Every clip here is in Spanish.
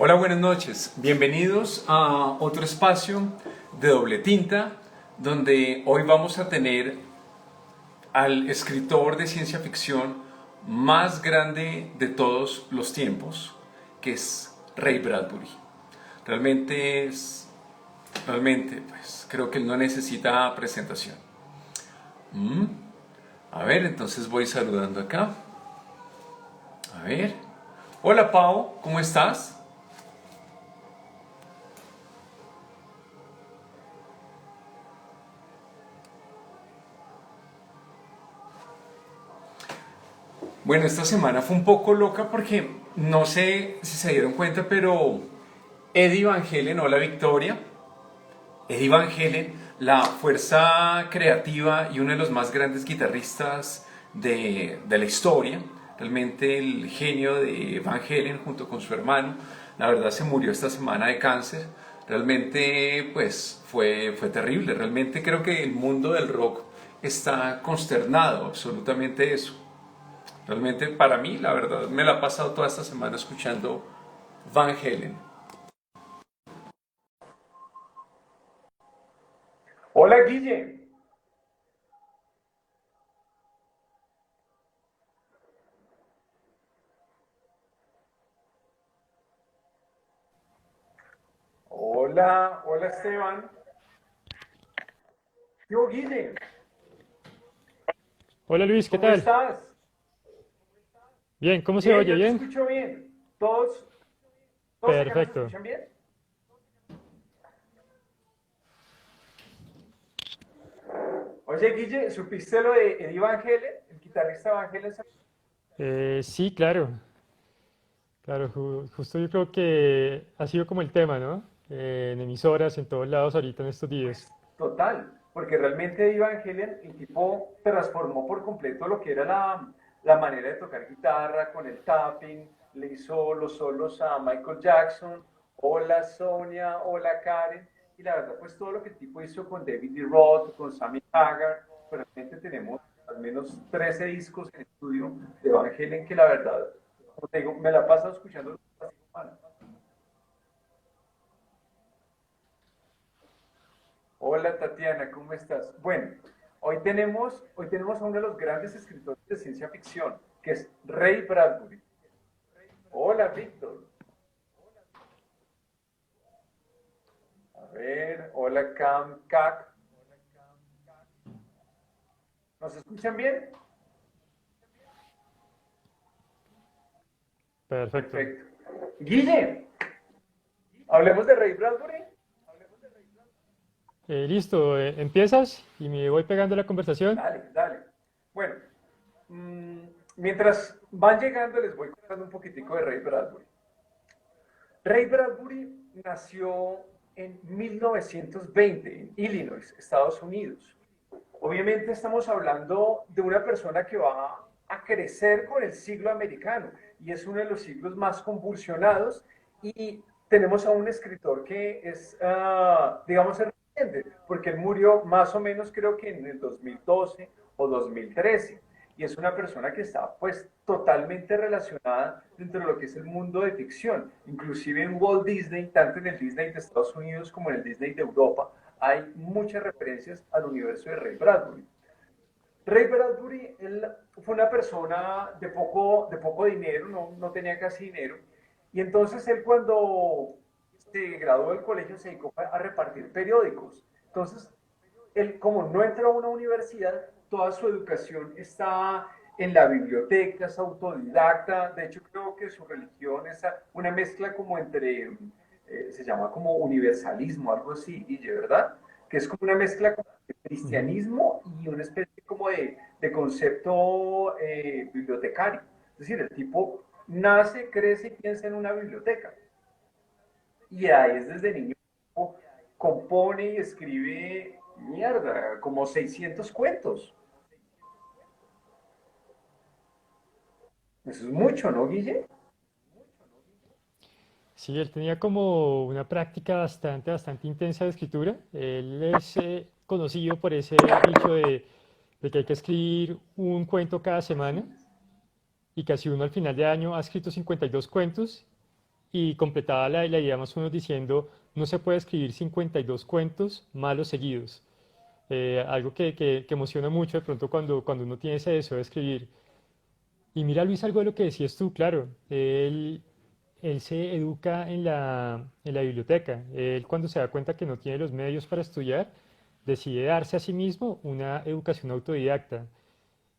Hola, buenas noches. Bienvenidos a otro espacio de Doble Tinta, donde hoy vamos a tener al escritor de ciencia ficción más grande de todos los tiempos, que es Ray Bradbury. Realmente, pues creo que él no necesita presentación. Mm, A ver, entonces voy saludando acá. A ver. Hola Pau, ¿cómo estás? Bueno, esta semana fue un poco loca porque no sé si se dieron cuenta, pero Eddie Van Halen, hola Victoria, Eddie Van Halen, la fuerza creativa y uno de los más grandes guitarristas de la historia, realmente el genio de Van Halen junto con su hermano, la verdad se murió esta semana de cáncer. Realmente pues fue terrible, realmente creo que el mundo del rock está consternado, absolutamente eso. Realmente para mí, la verdad, me la he pasado toda esta semana escuchando Van Halen. Hola Guille. Hola, hola Esteban. Yo Guille, Hola Luis, ¿qué ¿cómo tal? estás? Bien, ¿cómo se Bien, oye? yo te ¿Bien? escucho bien. ¿Todos acá nos Perfecto. escuchan bien? Oye Guille, ¿supiste lo de Eddie Van Halen, el guitarrista Van Halen? Sí, claro. Claro, justo yo creo que ha sido como el tema, ¿no? En emisoras, en todos lados ahorita en estos días. Pues total, porque realmente Eddie Van Halen, el tipo transformó por completo lo que era la manera de tocar guitarra con el tapping, le hizo los solos a Michael Jackson, hola Sonia, hola Karen, y la verdad pues todo lo que el tipo hizo con David Lee Roth, con Sammy Hagar, pues realmente tenemos al menos 13 discos en estudio de Van Halen que la verdad, como te digo, me la he pasado escuchando esta semana. Hola Tatiana, ¿cómo estás? Bueno, hoy tenemos a uno de los grandes escritores de ciencia ficción, que es Ray Bradbury. Hola Víctor. A ver, hola Cam Cac. ¿Nos escuchan bien? Perfecto. Perfecto. Guille, hablemos de Ray Bradbury. Listo, empiezas y me voy pegando la conversación. Dale, dale. Bueno, mmm, mientras van llegando les voy contando un poquitico de Ray Bradbury. Ray Bradbury nació en 1920 en Illinois, Estados Unidos. Obviamente estamos hablando de una persona que va a crecer con el siglo americano y es uno de los siglos más convulsionados y tenemos a un escritor que es, digamos, reciente, porque él murió más o menos creo que en el 2012 o 2013 y es una persona que está pues totalmente relacionada dentro de lo que es el mundo de ficción, inclusive en Walt Disney, tanto en el Disney de Estados Unidos como en el Disney de Europa, hay muchas referencias al universo de Ray Bradbury. Ray Bradbury él fue una persona de poco dinero, no tenía casi dinero, y entonces él cuando se graduó del colegio se dedicó a repartir periódicos. Entonces, él como no entró a una universidad, toda su educación está en la biblioteca, es autodidacta, de hecho creo que su religión es una mezcla como entre, se llama como universalismo, algo así, y de verdad, que es como una mezcla como de Ujú. cristianismo y una especie como de concepto bibliotecario. Es decir, el tipo nace, crece y piensa en una biblioteca. Y ahí es desde niño compone y escribe, mierda, como 600 cuentos. Eso es mucho, ¿no, Guille? Sí, él tenía como una práctica bastante intensa de escritura. Él es conocido por ese dicho de que hay que escribir un cuento cada semana y casi uno al final de año ha escrito 52 cuentos y completaba la idea más o menos diciendo, no se puede escribir 52 cuentos malos seguidos. Algo que emociona mucho de pronto cuando uno tiene ese deseo de escribir. Y mira, Luis, algo de lo que decías tú, claro, él se educa en la biblioteca. Él cuando se da cuenta que no tiene los medios para estudiar, decide darse a sí mismo una educación autodidacta.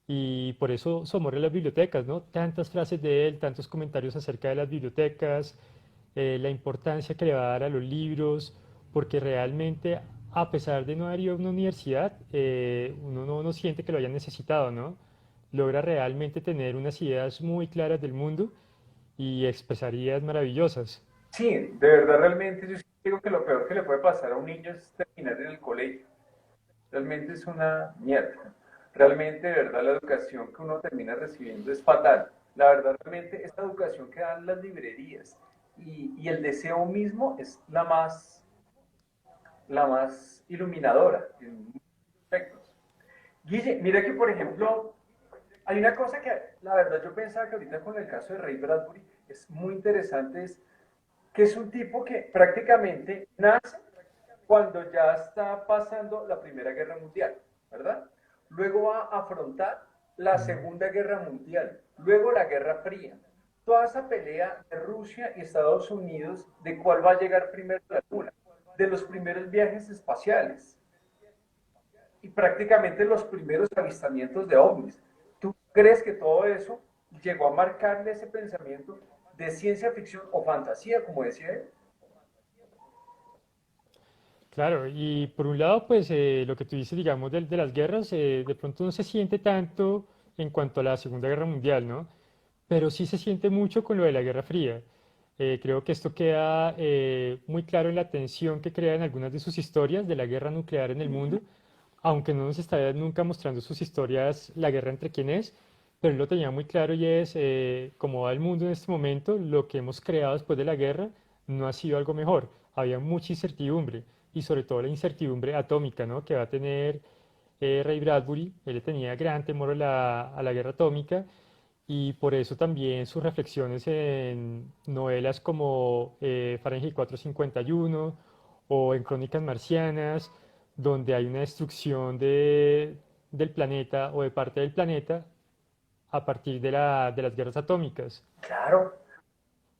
Y por eso su amor a las bibliotecas, ¿no? Tantas frases de él, tantos comentarios acerca de las bibliotecas, la importancia que le va a dar a los libros, porque realmente, a pesar de no haber ido a una universidad, uno no siente que lo haya necesitado, ¿no? Logra realmente tener unas ideas muy claras del mundo y expresar ideas maravillosas. Sí, de verdad, realmente yo sí digo que lo peor que le puede pasar a un niño es terminar en el colegio. Realmente es una mierda. Realmente, de verdad, la educación que uno termina recibiendo es fatal. La verdad, realmente, esta educación que dan las librerías y el deseo mismo es la más iluminadora en muchos aspectos. Guille, mira que, por ejemplo, hay una cosa que, la verdad, yo pensaba que ahorita con el caso de Ray Bradbury es muy interesante, es que es un tipo que prácticamente nace cuando ya está pasando la Primera Guerra Mundial, ¿verdad? Luego va a afrontar la Ujú. Segunda Guerra Mundial, luego la Guerra Fría. Toda esa pelea de Rusia y Estados Unidos de cuál va a llegar primero a la Luna, de los primeros viajes espaciales y prácticamente los primeros avistamientos de ovnis. ¿Tú crees que todo eso llegó a marcarle ese pensamiento de ciencia ficción o fantasía, como decía él? Claro, y por un lado, pues lo que tú dices, digamos, de las guerras, de pronto no se siente tanto en cuanto a la Segunda Guerra Mundial, ¿no? Pero sí se siente mucho con lo de la Guerra Fría. Creo que esto queda muy claro en la tensión que crea en algunas de sus historias de la guerra nuclear en el mundo, aunque no nos está nunca mostrando sus historias, la guerra entre quién es, pero él lo tenía muy claro y es cómo va el mundo en este momento, lo que hemos creado después de la guerra no ha sido algo mejor. Había mucha incertidumbre y sobre todo la incertidumbre atómica, ¿no? Que va a tener Ray Bradbury. Él le tenía gran temor a a la guerra atómica y por eso también sus reflexiones en novelas como Fahrenheit 451 o en Crónicas Marcianas, donde hay una destrucción del planeta o de parte del planeta a partir de las guerras atómicas. Claro.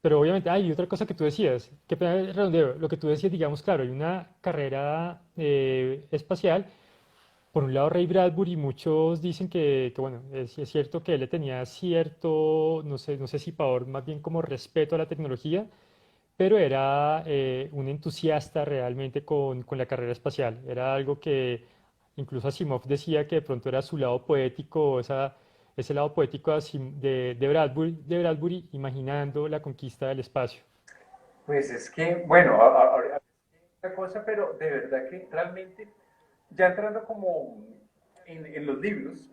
Pero obviamente, hay otra cosa que tú decías, que pena el redondeo, lo que tú decías, digamos, claro, hay una carrera espacial. Por un lado, Ray Bradbury, muchos dicen bueno, es cierto que él le tenía cierto, no sé si pavor, más bien como respeto a la tecnología, pero era un entusiasta realmente con la carrera espacial. Era algo que incluso Asimov decía que de pronto era su lado poético, ese lado poético de Bradbury, imaginando la conquista del espacio. Pues es que, bueno, una cosa, pero de verdad que realmente, ya entrando como en los libros,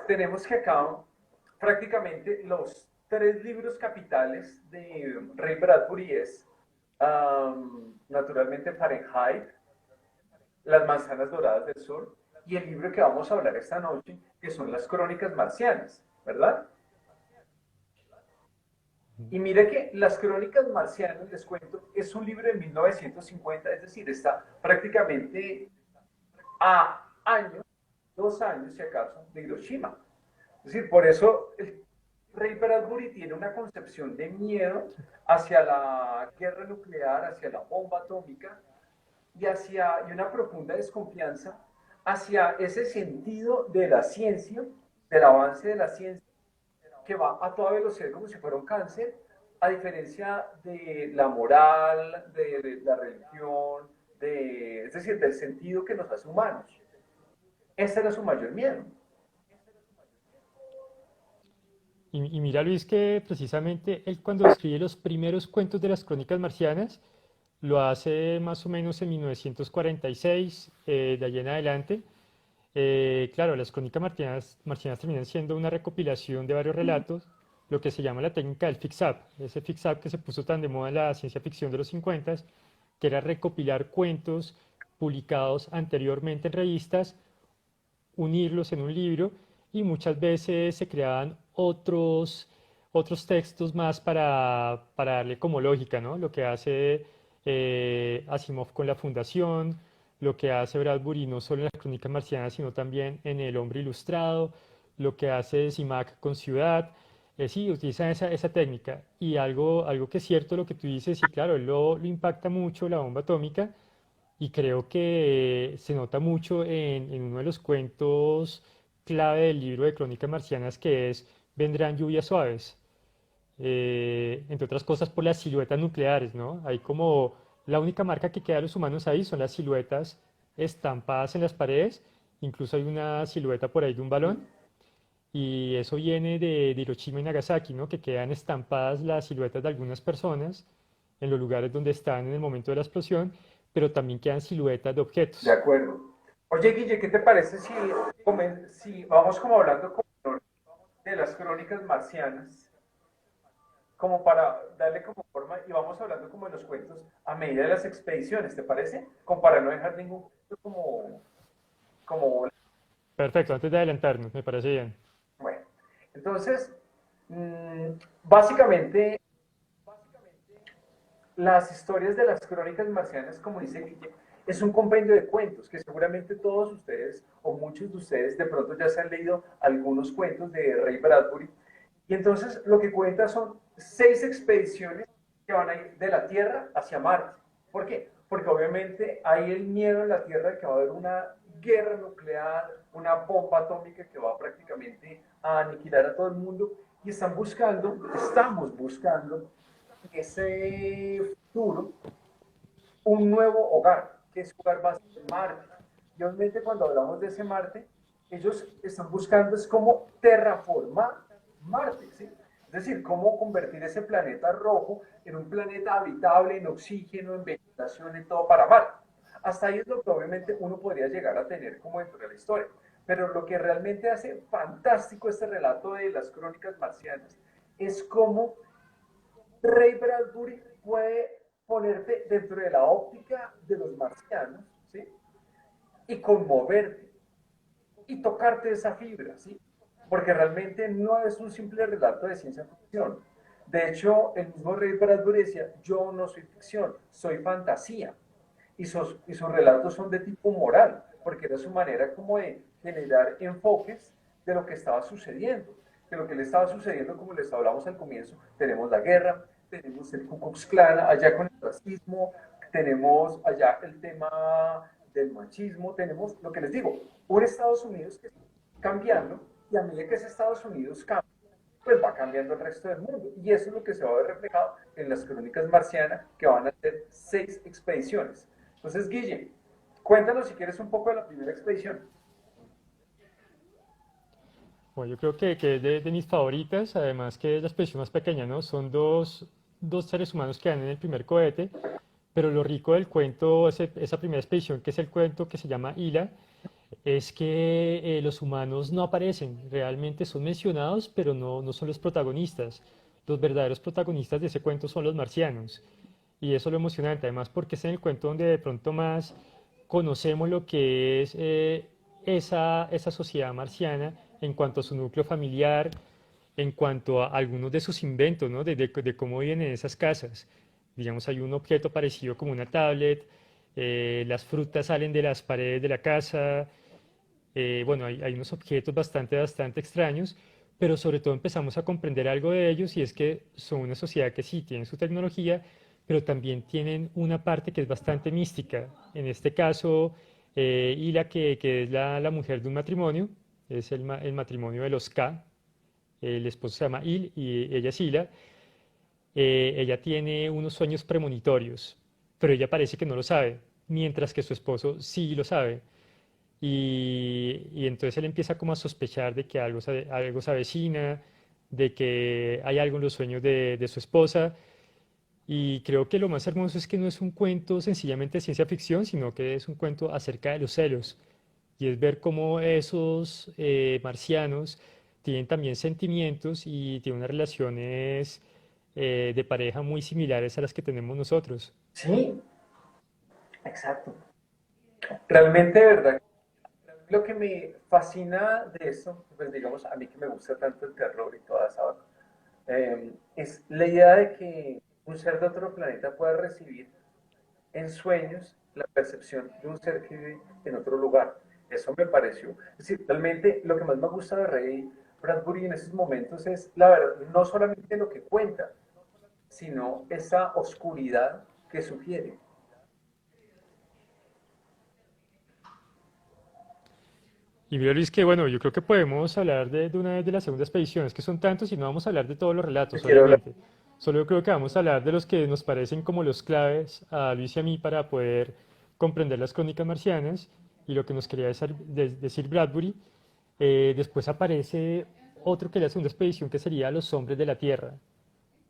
tenemos que acá prácticamente los tres libros capitales de Ray Bradbury es naturalmente Fahrenheit, Las manzanas doradas del sol y el libro que vamos a hablar esta noche, que son las crónicas marcianas, ¿verdad? Y mire que Las Crónicas Marcianas, les cuento, es un libro de 1950, es decir, está prácticamente a años, 2 años si acaso, de Hiroshima. Es decir, por eso el Ray Bradbury tiene una concepción de miedo hacia la guerra nuclear, hacia la bomba atómica y una profunda desconfianza hacia ese sentido de la ciencia, del avance de la ciencia, que va a toda velocidad como si fuera un cáncer, a diferencia de la moral, de la religión, es decir, del sentido que nos hace humanos. Ese era su mayor miedo. Y mira, Luis, que precisamente él cuando escribe los primeros cuentos de las crónicas marcianas, lo hace más o menos en 1946, de allí en adelante. Claro, las crónicas marcianas terminan siendo una recopilación de varios relatos, lo que se llama la técnica del fix-up, ese fix-up que se puso tan de moda en la ciencia ficción de los 50, que era recopilar cuentos publicados anteriormente en revistas, unirlos en un libro y muchas veces se creaban otros textos más para darle como lógica, ¿no? Lo que hace Asimov con la Fundación, lo que hace Bradbury no solo en las Crónicas Marcianas, sino también en El Hombre Ilustrado, lo que hace Simak con Ciudad. Sí, utilizan esa técnica. Y algo que es cierto lo que tú dices, sí, claro, él lo impacta mucho la bomba atómica y creo que se nota mucho en uno de los cuentos clave del libro de Crónicas Marcianas que es Vendrán lluvias suaves. Entre otras cosas por las siluetas nucleares, ¿no? Hay como la única marca que queda de los humanos ahí son las siluetas estampadas en las paredes. Incluso hay una silueta por ahí de un balón. Y eso viene de Hiroshima y Nagasaki, ¿no? Que quedan estampadas las siluetas de algunas personas en los lugares donde están en el momento de la explosión, pero también quedan siluetas de De objetos. acuerdo. Oye, Guille, ¿qué te parece si vamos como hablando como de las crónicas marcianas, como para darle como forma y vamos hablando como de los cuentos a medida de las expediciones, ¿te parece? Como para no dejar ningún cuento como Perfecto, antes de adelantarnos, me parece bien. bueno. Entonces, básicamente las historias de las crónicas marcianas, como dice Guille, es un compendio de cuentos que seguramente todos ustedes o muchos de ustedes de pronto ya se han leído algunos cuentos de Ray Bradbury. Y entonces lo que cuenta son 6 expediciones que van a ir de la Tierra hacia Marte. ¿Por qué? Porque obviamente hay el miedo en la Tierra de que va a haber una guerra nuclear, una bomba atómica que va prácticamente a aniquilar a todo el mundo y estamos buscando ese futuro un nuevo hogar, que ese hogar va a ser Marte. Y obviamente cuando hablamos de ese Marte, ellos están buscando es cómo terraformar Marte, ¿sí? Es decir, cómo convertir ese planeta rojo en un planeta habitable, en oxígeno, en vegetación, en todo para Marte. Hasta ahí es lo que obviamente uno podría llegar a tener como dentro de la historia. Pero lo que realmente hace fantástico este relato de las crónicas marcianas es cómo Ray Bradbury puede ponerte dentro de la óptica de los marcianos, ¿sí? Y conmoverte y tocarte esa fibra, ¿sí? Porque realmente no es un simple relato de ciencia ficción. De hecho, el mismo Ray Bradbury decía, yo no soy ficción, soy fantasía. Y sus relatos son de tipo moral, porque era su manera como de generar enfoques de lo que estaba sucediendo. De lo que le estaba sucediendo, como les hablamos al comienzo, tenemos la guerra, tenemos el Ku Klux Klan allá con el racismo, tenemos allá el tema del machismo, tenemos lo que les digo, un Estados Unidos que está cambiando y a medida que ese Estados Unidos cambia, pues va cambiando el resto del mundo. Y eso es lo que se va a ver reflejado en las crónicas marcianas, que van a ser 6 expediciones. Entonces, Guille, cuéntanos si quieres un poco de la primera expedición. Bueno, yo creo que es de mis favoritas, además que es la expedición más pequeña, ¿no? Son dos seres humanos que van en el primer cohete, pero lo rico del cuento, esa primera expedición, que es el cuento que se llama Ila, es que los humanos no aparecen, realmente son mencionados, pero no son los protagonistas. Los verdaderos protagonistas de ese cuento son los marcianos. Y eso es lo emocionante, además porque es en el cuento donde de pronto más conocemos lo que es esa sociedad marciana en cuanto a su núcleo familiar, en cuanto a algunos de sus inventos, ¿no? De cómo viven en esas casas. Digamos, hay un objeto parecido como una tablet, las frutas salen de las paredes de la casa, bueno, hay unos objetos bastante extraños, pero sobre todo empezamos a comprender algo de ellos y es que son una sociedad que sí tiene su tecnología, pero también tienen una parte que es bastante mística. En este caso, Hila, que es la mujer de un matrimonio, es el matrimonio de los K, el esposo se llama Il y ella es Hila, ella tiene unos sueños premonitorios, pero ella parece que no lo sabe, mientras que su esposo sí lo sabe. Y entonces él empieza como a sospechar de que algo se avecina, de que hay algo en los sueños de su esposa. Y creo que lo más hermoso es que no es un cuento sencillamente de ciencia ficción, sino que es un cuento acerca de los celos. Y es ver cómo esos marcianos tienen también sentimientos y tienen unas relaciones de pareja muy similares a las que tenemos nosotros. Sí, exacto. Realmente, de verdad, lo que me fascina de eso, pues digamos, a mí que me gusta tanto el terror y toda esa Es la idea de que un ser de otro planeta pueda recibir en sueños la percepción de un ser que vive en otro lugar. Eso me pareció. Es decir, realmente lo que más me gusta de Ray Bradbury en esos momentos es, la verdad, no solamente lo que cuenta, sino esa oscuridad que sugiere. Y mira, Luis, que bueno, yo creo que podemos hablar de una vez de la segunda expedición. Es que son tantos y no vamos a hablar de todos los Yo relatos, quiero hablar. obviamente. Solo yo creo que vamos a hablar de los que nos parecen como los claves a Luis y a mí para poder comprender las crónicas marcianas y lo que nos quería decir Bradbury. Después aparece otro que es la segunda expedición, que sería Los Hombres de la Tierra.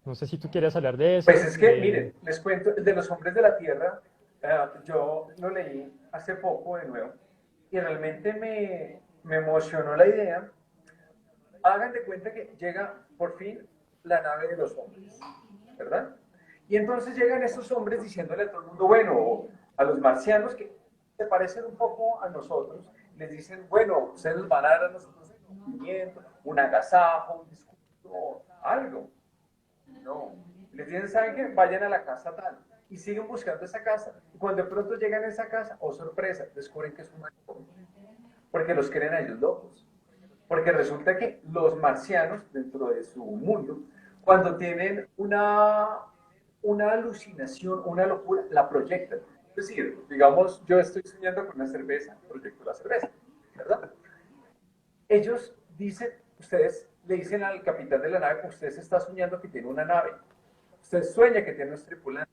No sé si tú quieres hablar de Pues ese. es que, miren, les cuento, el de los hombres de la tierra, yo lo leí hace poco de nuevo y realmente me emocionó la idea. Hagan de cuenta que llega por fin la nave de los hombres, ¿verdad? Y entonces llegan estos hombres diciéndole a todo el mundo, bueno, a los marcianos que se parecen un poco a nosotros, les dicen, bueno, ustedes nos van a dar a nosotros un cumplimiento, un agasajo, un discurso, algo. No. Les dicen, ¿saben qué? Vayan a la casa tal. Y siguen buscando esa casa. Y cuando de pronto llegan a esa casa, oh sorpresa, descubren que es un manicomio. Porque los creen a ellos locos. Porque resulta que los marcianos, dentro de su mundo, cuando tienen una alucinación, una locura, la proyectan. Es decir, digamos, yo estoy soñando con una cerveza, proyecto la cerveza, ¿verdad? Ellos dicen, ustedes le dicen al capitán de la nave, usted se está soñando que tiene una nave, usted sueña que tiene unos tripulantes,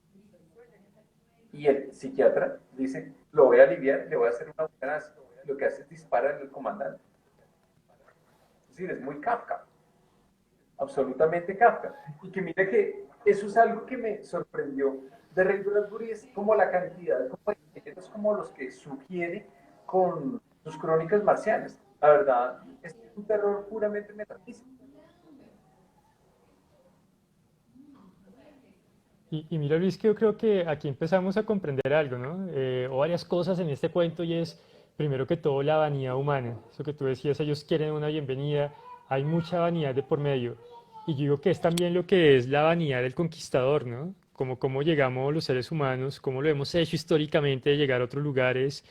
y el psiquiatra dice, lo voy a aliviar, le voy a hacer una eutanasia, lo que hace es disparar al comandante. Es decir, es muy Kafka, absolutamente Kafka. Y que mire que eso es algo que me sorprendió de Ray Bradbury, es como la cantidad de compañeros como los que sugiere con sus crónicas marcianas. La verdad, es un terror puramente metafísico. Y mira, Luis, que yo creo que aquí empezamos a comprender algo, ¿no? O varias cosas en este cuento y es, primero que todo, la vanidad humana. Eso que tú decías, ellos quieren una bienvenida, hay mucha vanidad de por medio. Y yo digo que es también lo que es la vanidad del conquistador, ¿no? Como cómo llegamos los seres humanos, cómo lo hemos hecho históricamente de llegar a otros lugares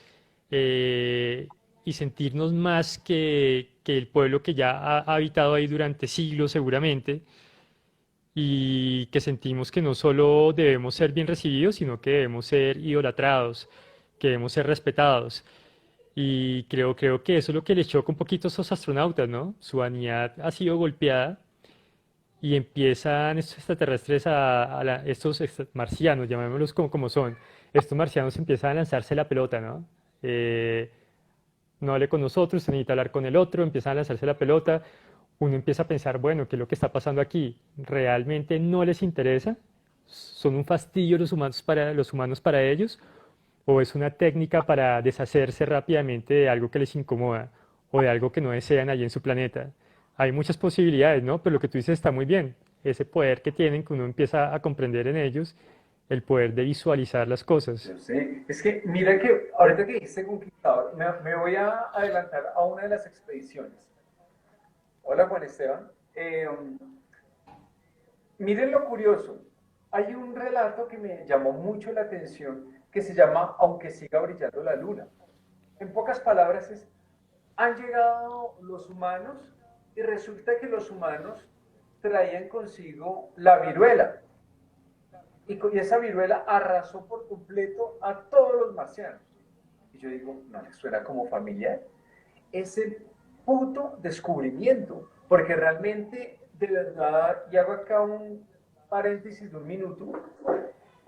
y sentirnos más que el pueblo que ya ha habitado ahí durante siglos seguramente y que sentimos que no solo debemos ser bien recibidos, sino que debemos ser idolatrados, que debemos ser respetados. Y creo que eso es lo que les choca un poquito a esos astronautas, ¿no? Su vanidad ha sido golpeada y empiezan estos extraterrestres, estos marcianos, llamémoslos como son, estos marcianos empiezan a lanzarse la pelota, ¿no? Eh, no hable con nosotros, se necesita hablar con el otro, empiezan a lanzarse la pelota, uno empieza a pensar, bueno, ¿qué es lo que está pasando aquí? ¿Realmente no les interesa? ¿Son un fastidio los humanos para ellos? ¿O es una técnica para deshacerse rápidamente de algo que les incomoda o de algo que no desean allí en su planeta? Hay muchas posibilidades, ¿no? Pero lo que tú dices está muy bien. Ese poder que tienen, que uno empieza a comprender en ellos, el poder de visualizar las cosas. Yo sé. Es que mira que ahorita que dice conquistador, me voy a adelantar a una de las expediciones. Hola Juan Esteban. Miren lo curioso. Hay un relato que me llamó mucho la atención que se llama Aunque siga brillando la luna. En pocas palabras es, han llegado los humanos y resulta que los humanos traían consigo la viruela. Y esa viruela arrasó por completo a todos los marcianos. Y yo digo, no les suena como familiar. Es el puto descubrimiento, porque realmente, de verdad, y hago acá un paréntesis de un minuto,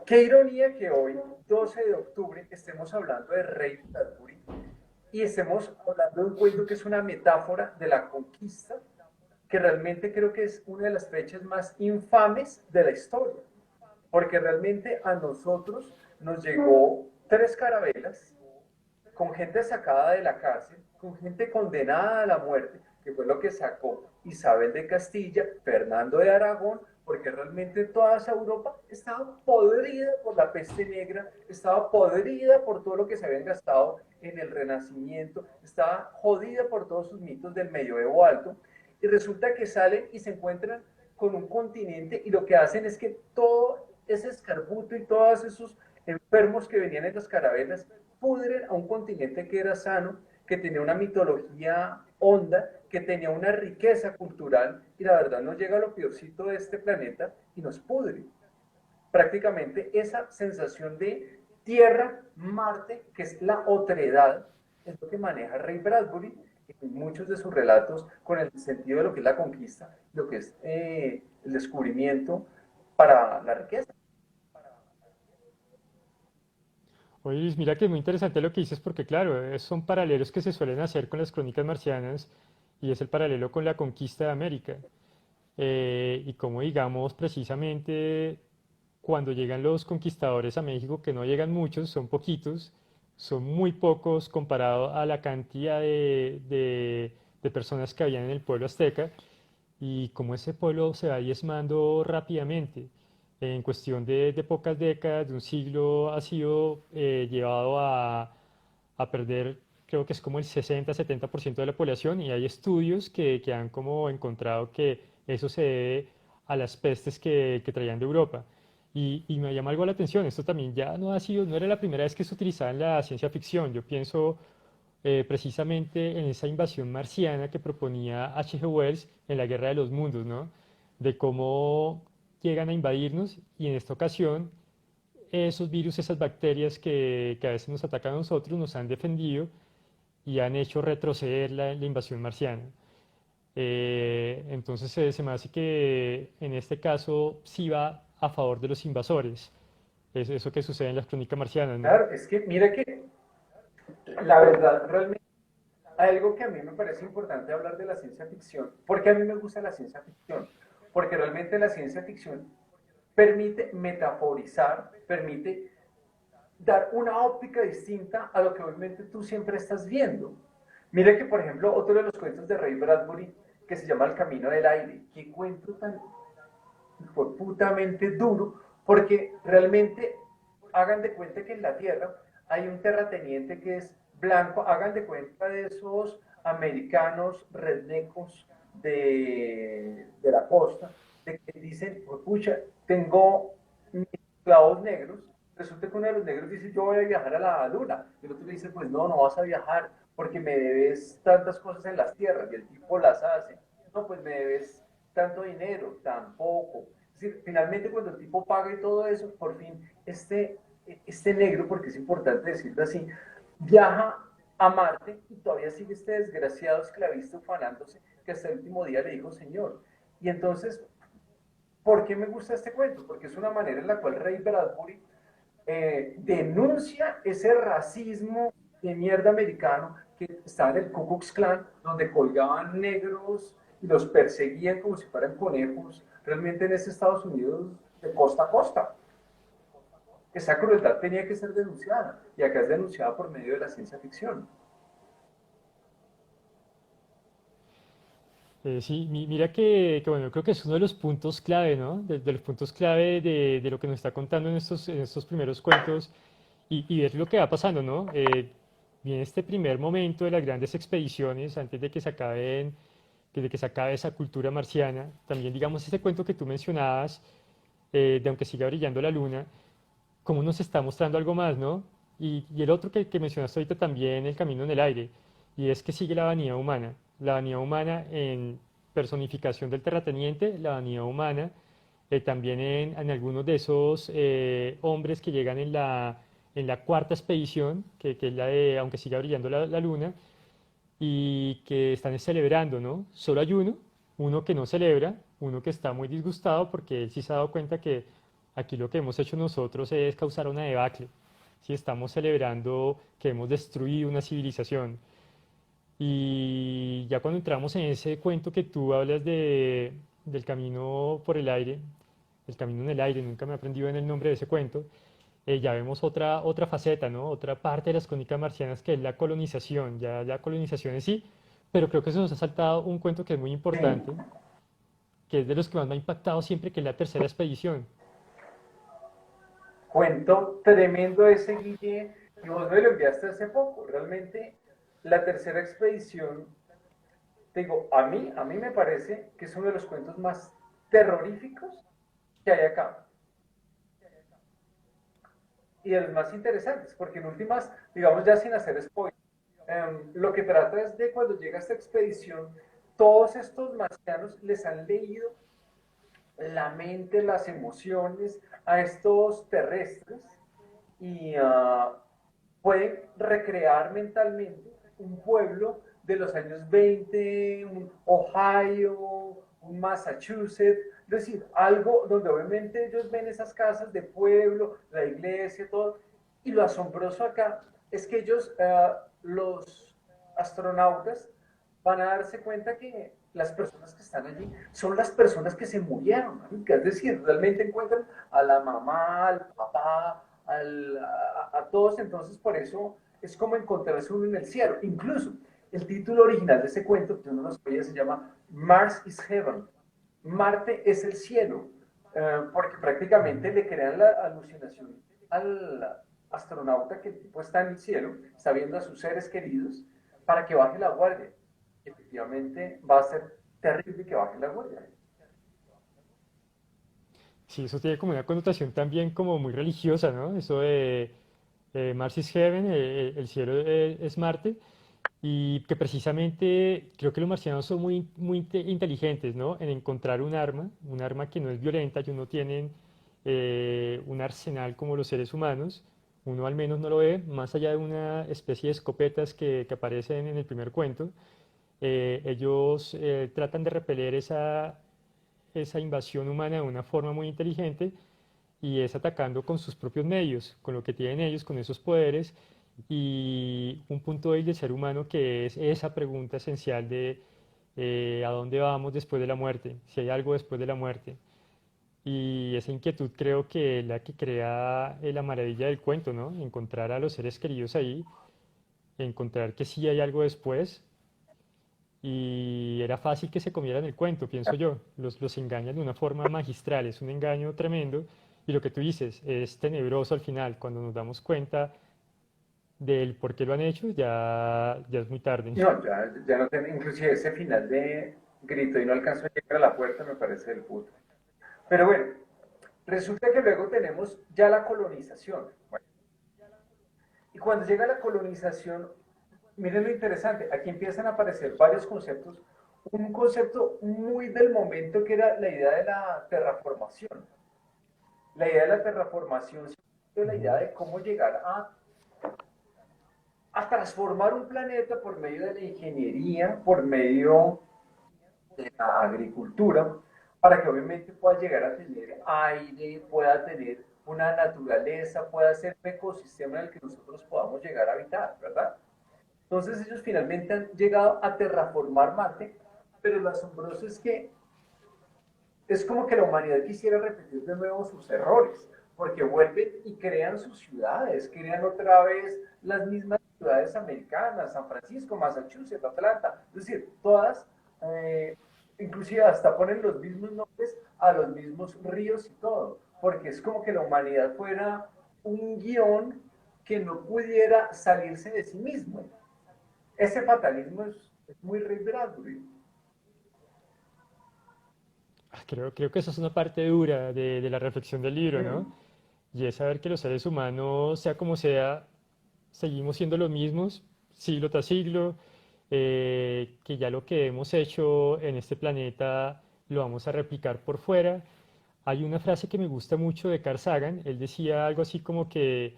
qué ironía que hoy, 12 de octubre, estemos hablando de Ray Bradbury y estemos hablando de un cuento que es una metáfora de la conquista, que realmente creo que es una de las fechas más infames de la historia, porque realmente a nosotros nos llegó 3 carabelas con gente sacada de la cárcel, con gente condenada a la muerte, que fue lo que sacó Isabel de Castilla, Fernando de Aragón, porque realmente toda esa Europa estaba podrida por la peste negra, estaba podrida por todo lo que se habían gastado en el Renacimiento, estaba jodida por todos sus mitos del medioevo alto, y resulta que salen y se encuentran con un continente y lo que hacen es que todo ese escarbuto y todos esos enfermos que venían en las carabelas pudren a un continente que era sano, que tenía una mitología honda, que tenía una riqueza cultural y la verdad nos llega a lo peorcito de este planeta y nos pudre. Prácticamente esa sensación de tierra, Marte, que es la otredad, es lo que maneja Ray Bradbury en muchos de sus relatos con el sentido de lo que es la conquista, lo que es el descubrimiento para la riqueza. Oye, Luis, mira que es muy interesante lo que dices porque, claro, son paralelos que se suelen hacer con las crónicas marcianas y es el paralelo con la conquista de América. Y como digamos, precisamente cuando llegan los conquistadores a México, que no llegan muchos, son poquitos, son muy pocos comparado a la cantidad de personas que habían en el pueblo azteca, y como ese pueblo se va diezmando rápidamente. En cuestión de pocas décadas, de un siglo, ha sido llevado a perder, creo que es como el 60-70% de la población, y hay estudios que han como encontrado que eso se debe a las pestes que traían de Europa. Y me llama algo la atención, esto también ya no ha sido, no era la primera vez que se utilizaba en la ciencia ficción. Yo pienso precisamente en esa invasión marciana que proponía H.G. Wells en la Guerra de los Mundos, ¿no? De cómo llegan a invadirnos y en esta ocasión esos virus, esas bacterias que a veces nos atacan a nosotros, nos han defendido y han hecho retroceder la invasión marciana. Entonces se me hace que en este caso sí va a favor de los invasores. Es eso que sucede en las crónicas marcianas, ¿no? Claro, es que mira que la verdad, realmente hay algo que a mí me parece importante hablar de la ciencia ficción, porque a mí me gusta la ciencia ficción, porque realmente la ciencia ficción permite metaforizar, permite dar una óptica distinta a lo que obviamente tú siempre estás viendo. Mire que, por ejemplo, otro de los cuentos de Ray Bradbury, que se llama El Camino del Aire, qué cuento tan fue putamente duro, porque realmente hagan de cuenta que en la Tierra hay un terrateniente que es blanco, hagan de cuenta de esos americanos rednecos de la costa, de que dicen, oh, pucha, tengo mis clavos negros, resulta que uno de los negros dice, yo voy a viajar a la luna, y el otro le dice, pues no, no vas a viajar, porque me debes tantas cosas en las tierras, y el tipo las hace, no, pues me debes tanto dinero, tampoco. Es decir, finalmente cuando el tipo paga y todo eso, por fin este negro, porque es importante decirlo así, viaja a Marte y todavía sigue este desgraciado esclavista ufanándose que hasta el último día le dijo Señor. Y entonces, ¿por qué me gusta este cuento? Porque es una manera en la cual Ray Bradbury denuncia ese racismo de mierda americano que estaba en el Ku Klux Klan, donde colgaban negros y los perseguían como si fueran conejos, realmente en ese Estados Unidos de costa a costa. Esa crueldad tenía que ser denunciada, y acá es denunciada por medio de la ciencia ficción. Sí, mira bueno, yo creo que es uno de los puntos clave, ¿no? De los puntos clave de lo que nos está contando en estos primeros cuentos y ver lo que va pasando, ¿no? Viene este primer momento de las grandes expediciones antes de que se acaben, de que se acabe esa cultura marciana. También, digamos, ese cuento que tú mencionabas, de aunque siga brillando la luna, cómo nos está mostrando algo más, ¿no? Y el otro que mencionaste ahorita también, el camino en el aire, y es que sigue la vanidad humana en personificación del terrateniente, la vanidad humana también en algunos de esos hombres que llegan en la cuarta expedición, que es la de aunque siga brillando la luna, y que están celebrando, ¿no? Solo hay uno que no celebra, uno que está muy disgustado porque él sí se ha dado cuenta que aquí lo que hemos hecho nosotros es causar una debacle. Si estamos celebrando que hemos destruido una civilización. Y ya cuando entramos en ese cuento que tú hablas del camino por el aire, el camino en el aire, nunca me he aprendido en el nombre de ese cuento, ya vemos otra faceta, ¿no? Otra parte de las crónicas marcianas que es la colonización, ya la colonización en sí, pero creo que se nos ha saltado un cuento que es muy Sí, importante, que es de los que más me ha impactado siempre, que es la tercera expedición. cuento tremendo ese Guille, y vos me lo enviaste hace poco. Realmente, la tercera expedición, te digo, a mí me parece que es uno de los cuentos más terroríficos que hay acá. Y el más interesantes, porque en últimas, digamos ya sin hacer spoiler, lo que trata es de cuando llega esta expedición, todos estos marcianos les han leído la mente, las emociones a estos terrestres y pueden recrear mentalmente un pueblo de los años 20, un Ohio, un Massachusetts, es decir, algo donde obviamente ellos ven esas casas de pueblo, la iglesia, todo, y lo asombroso acá es que ellos, los astronautas, van a darse cuenta que las personas que están allí son las personas que se murieron, ¿no? Es decir, realmente encuentran a la mamá, al papá, a todos, entonces por eso es como encontrarse uno en el cielo. Incluso el título original de ese cuento, que uno no sabía, se llama Mars is Heaven. Marte es el cielo, porque prácticamente le crean la alucinación al astronauta que el tipo está en el cielo, está viendo a sus seres queridos, para que baje la guardia. Efectivamente, va a ser terrible que baje la guardia. Sí, eso tiene como una connotación también como muy religiosa, ¿no? Eso de Mars is Heaven, el cielo es Marte, y que precisamente creo que los marcianos son muy inteligentes, ¿no? En encontrar un arma que no es violenta, ellos no tienen un arsenal como los seres humanos, uno al menos no lo ve, más allá de una especie de escopetas que aparecen en el primer cuento, ellos tratan de repeler esa invasión humana de una forma muy inteligente y es atacando con sus propios medios, con lo que tienen ellos, con esos poderes y un punto débil del ser humano que es esa pregunta esencial de a dónde vamos después de la muerte, si hay algo después de la muerte. Y esa inquietud creo que es la que crea la maravilla del cuento, ¿no? Encontrar a los seres queridos ahí, encontrar que sí hay algo después y era fácil que se comieran el cuento, pienso yo. Los engañan de una forma magistral, es un engaño tremendo. Y lo que tú dices es tenebroso al final, cuando nos damos cuenta del por qué lo han hecho, ya es muy tarde. No, ya no tengo, inclusive ese final de grito y no alcanzó a llegar a la puerta me parece el puto. Pero bueno, resulta que luego tenemos ya la colonización. Bueno, y cuando llega la colonización, miren lo interesante, aquí empiezan a aparecer varios conceptos. Un concepto muy del momento que era la idea de la terraformación. La idea de la terraformación, la idea Ujú. de cómo llegar a transformar un planeta por medio de la ingeniería, por medio de la agricultura, para que obviamente pueda llegar a tener aire, pueda tener una naturaleza, pueda ser un ecosistema en el que nosotros podamos llegar a habitar, ¿verdad? Entonces ellos finalmente han llegado a terraformar Marte, pero lo asombroso es que es como que la humanidad quisiera repetir de nuevo sus errores, porque vuelven y crean sus ciudades, crean otra vez las mismas ciudades americanas, San Francisco, Massachusetts, Atlanta, es decir, todas, inclusive hasta ponen los mismos nombres a los mismos ríos y todo, porque es como que la humanidad fuera un guión que no pudiera salirse de sí mismo. Ese fatalismo es muy Ray Bradbury. Creo que esa es una parte dura de la reflexión del libro, ¿no? Mm. Y es saber que los seres humanos, sea como sea, seguimos siendo los mismos siglo tras siglo, que ya lo que hemos hecho en este planeta lo vamos a replicar por fuera. Hay una frase que me gusta mucho de Carl Sagan, él decía algo así como que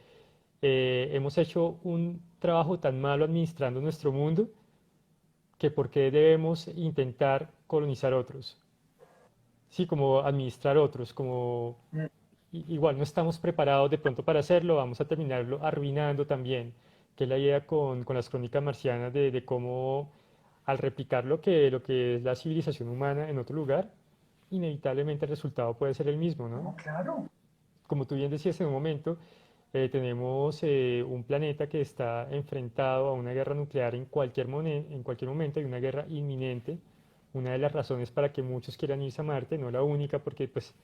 hemos hecho un trabajo tan malo administrando nuestro mundo que por qué debemos intentar colonizar otros. Sí, como administrar otros, como igual no estamos preparados de pronto para hacerlo, vamos a terminarlo arruinando también, que es la idea con las crónicas marcianas de cómo al replicar lo que es la civilización humana en otro lugar, inevitablemente el resultado puede ser el mismo, ¿no? No, claro. Como tú bien decías en un momento, tenemos un planeta que está enfrentado a una guerra nuclear en cualquier momento, hay una guerra inminente. Una de las razones para que muchos quieran irse a Marte, no la única, porque pues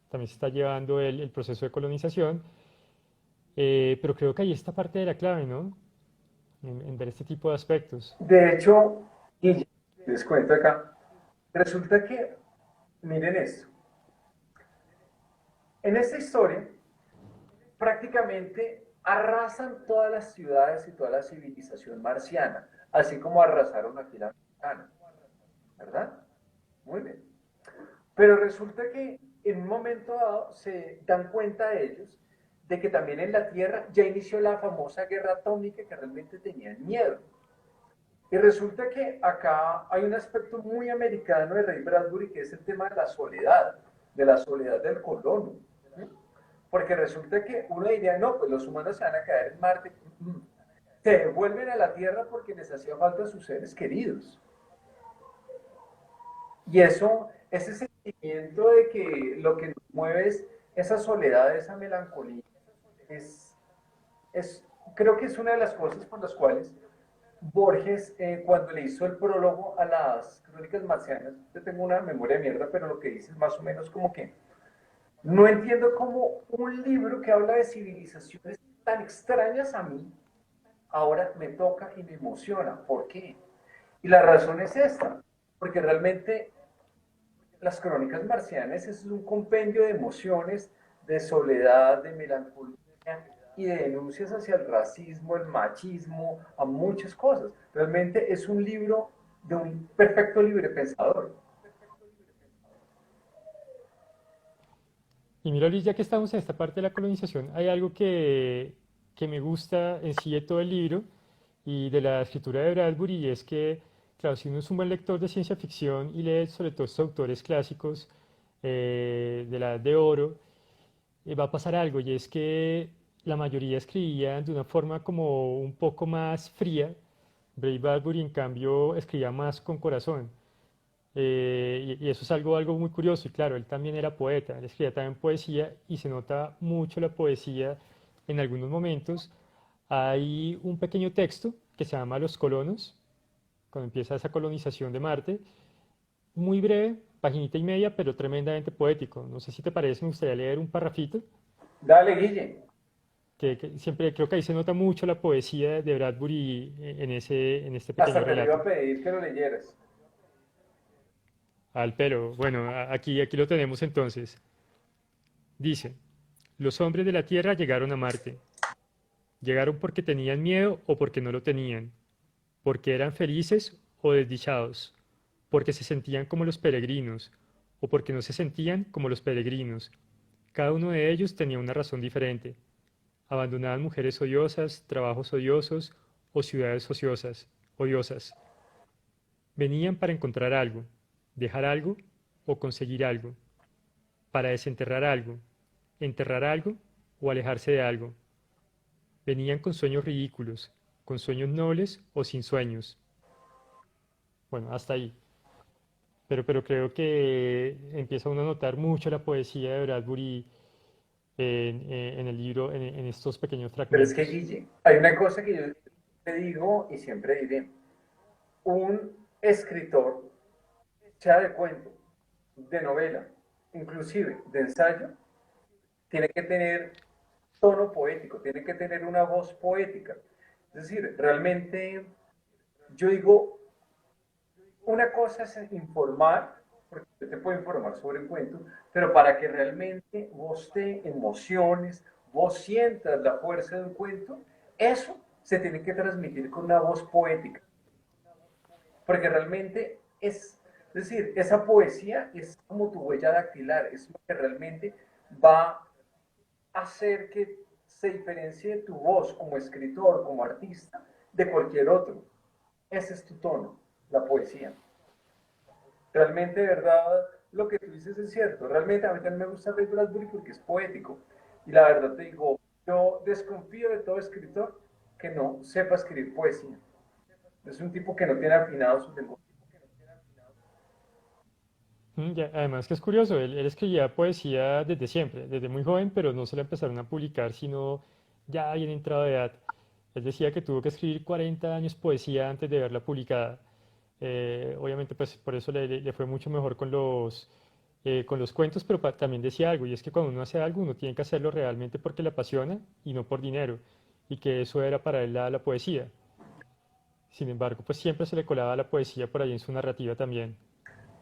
también se está llevando el proceso de colonización, pero creo que ahí está parte de la clave, ¿no? En ver este tipo de aspectos. De hecho, y les cuento acá, resulta que, miren esto, En esta historia, prácticamente arrasan todas las ciudades y toda la civilización marciana, así como arrasaron aquí la americana, ¿verdad? Muy bien. Pero resulta que en un momento dado se dan cuenta ellos de que también en la Tierra ya inició la famosa guerra atómica que realmente tenían miedo. Y resulta que acá hay un aspecto muy americano de Ray Bradbury que es el tema de la soledad del colono. ¿Sí? Porque resulta que uno diría, no, pues los humanos se van a caer en Marte. Se devuelven a la Tierra porque les hacía falta a sus seres queridos. Y eso, ese sentimiento de que lo que nos mueve es esa soledad, esa melancolía, es, es, creo que es una de las cosas por las cuales Borges, cuando le hizo el prólogo a las crónicas marcianas, yo tengo una memoria de mierda, pero lo que dice es más o menos como que no entiendo cómo un libro que habla de civilizaciones tan extrañas a mí, ahora me toca y me emociona. ¿Por qué? Y la razón es esta, porque realmente las crónicas marcianas es un compendio de emociones, de soledad, de melancolía y de denuncias hacia el racismo, el machismo, a muchas cosas. Realmente es un libro de un perfecto libre pensador. Y mira, Luis, ya que estamos en esta parte de la colonización, hay algo que me gusta en sí de todo el libro y de la escritura de Bradbury, y es que, claro, si uno es un buen lector de ciencia ficción y lee sobre todo estos autores clásicos de la Edad de Oro, va a pasar algo, y es que la mayoría escribían de una forma como un poco más fría. Ray Bradbury, en cambio, escribía más con corazón. Y eso es algo muy curioso. Y claro, él también era poeta, él escribía también poesía y se nota mucho la poesía en algunos momentos. Hay un pequeño texto que se llama Los colonos, cuando empieza esa colonización de Marte, muy breve, paginita y media, pero tremendamente poético. No sé si te parece, me gustaría leer un parrafito, Dale, Guille. que siempre creo que ahí se nota mucho la poesía de Bradbury en este pequeño Hasta te le iba relato. a pedir que lo leyeras. Al pelo. Bueno, aquí lo tenemos entonces. Dice, los hombres de la Tierra llegaron a Marte. Llegaron porque tenían miedo o porque no lo tenían, porque eran felices o desdichados, porque se sentían como los peregrinos o porque no se sentían como los peregrinos. Cada uno de ellos tenía una razón diferente. Abandonaban mujeres odiosas, trabajos odiosos o ciudades odiosas. Venían para encontrar algo, dejar algo o conseguir algo, para desenterrar algo, enterrar algo o alejarse de algo. Venían con sueños ridículos, con sueños nobles o sin sueños. Bueno, hasta ahí. Pero creo que empieza uno a notar mucho la poesía de Bradbury en el libro, en estos pequeños Pero es que, fragmentos. Guille, hay una cosa que yo te digo y siempre diré. Un escritor, sea de cuento, de novela, inclusive de ensayo, tiene que tener tono poético, tiene que tener una voz poética. Es decir, realmente yo digo, una cosa es informar, porque yo te puedo informar sobre el cuento, pero para que realmente vos te emociones, vos sientas la fuerza de un cuento, eso se tiene que transmitir con una voz poética, porque realmente es decir, esa poesía es como tu huella dactilar, es lo que realmente va a hacer que se diferencie tu voz como escritor, como artista, de cualquier otro. Ese es tu tono, la poesía. Realmente, de verdad, lo que tú dices es cierto. Realmente a mí también me gusta Ray Bradbury porque es poético. Y la verdad te digo, yo desconfío de todo escritor que no sepa escribir poesía. Es un tipo que no tiene afinado su lenguaje. Además que es curioso, él escribía poesía desde siempre, desde muy joven, pero no se la empezaron a publicar sino ya bien entrado de edad. Él decía que tuvo que escribir 40 años poesía antes de verla publicada. Obviamente, pues por eso le fue mucho mejor con los cuentos, pero también decía algo, y es que cuando uno hace algo, uno tiene que hacerlo realmente porque le apasiona y no por dinero, y que eso era para él la poesía. Sin embargo, pues siempre se le colaba la poesía por ahí en su narrativa también.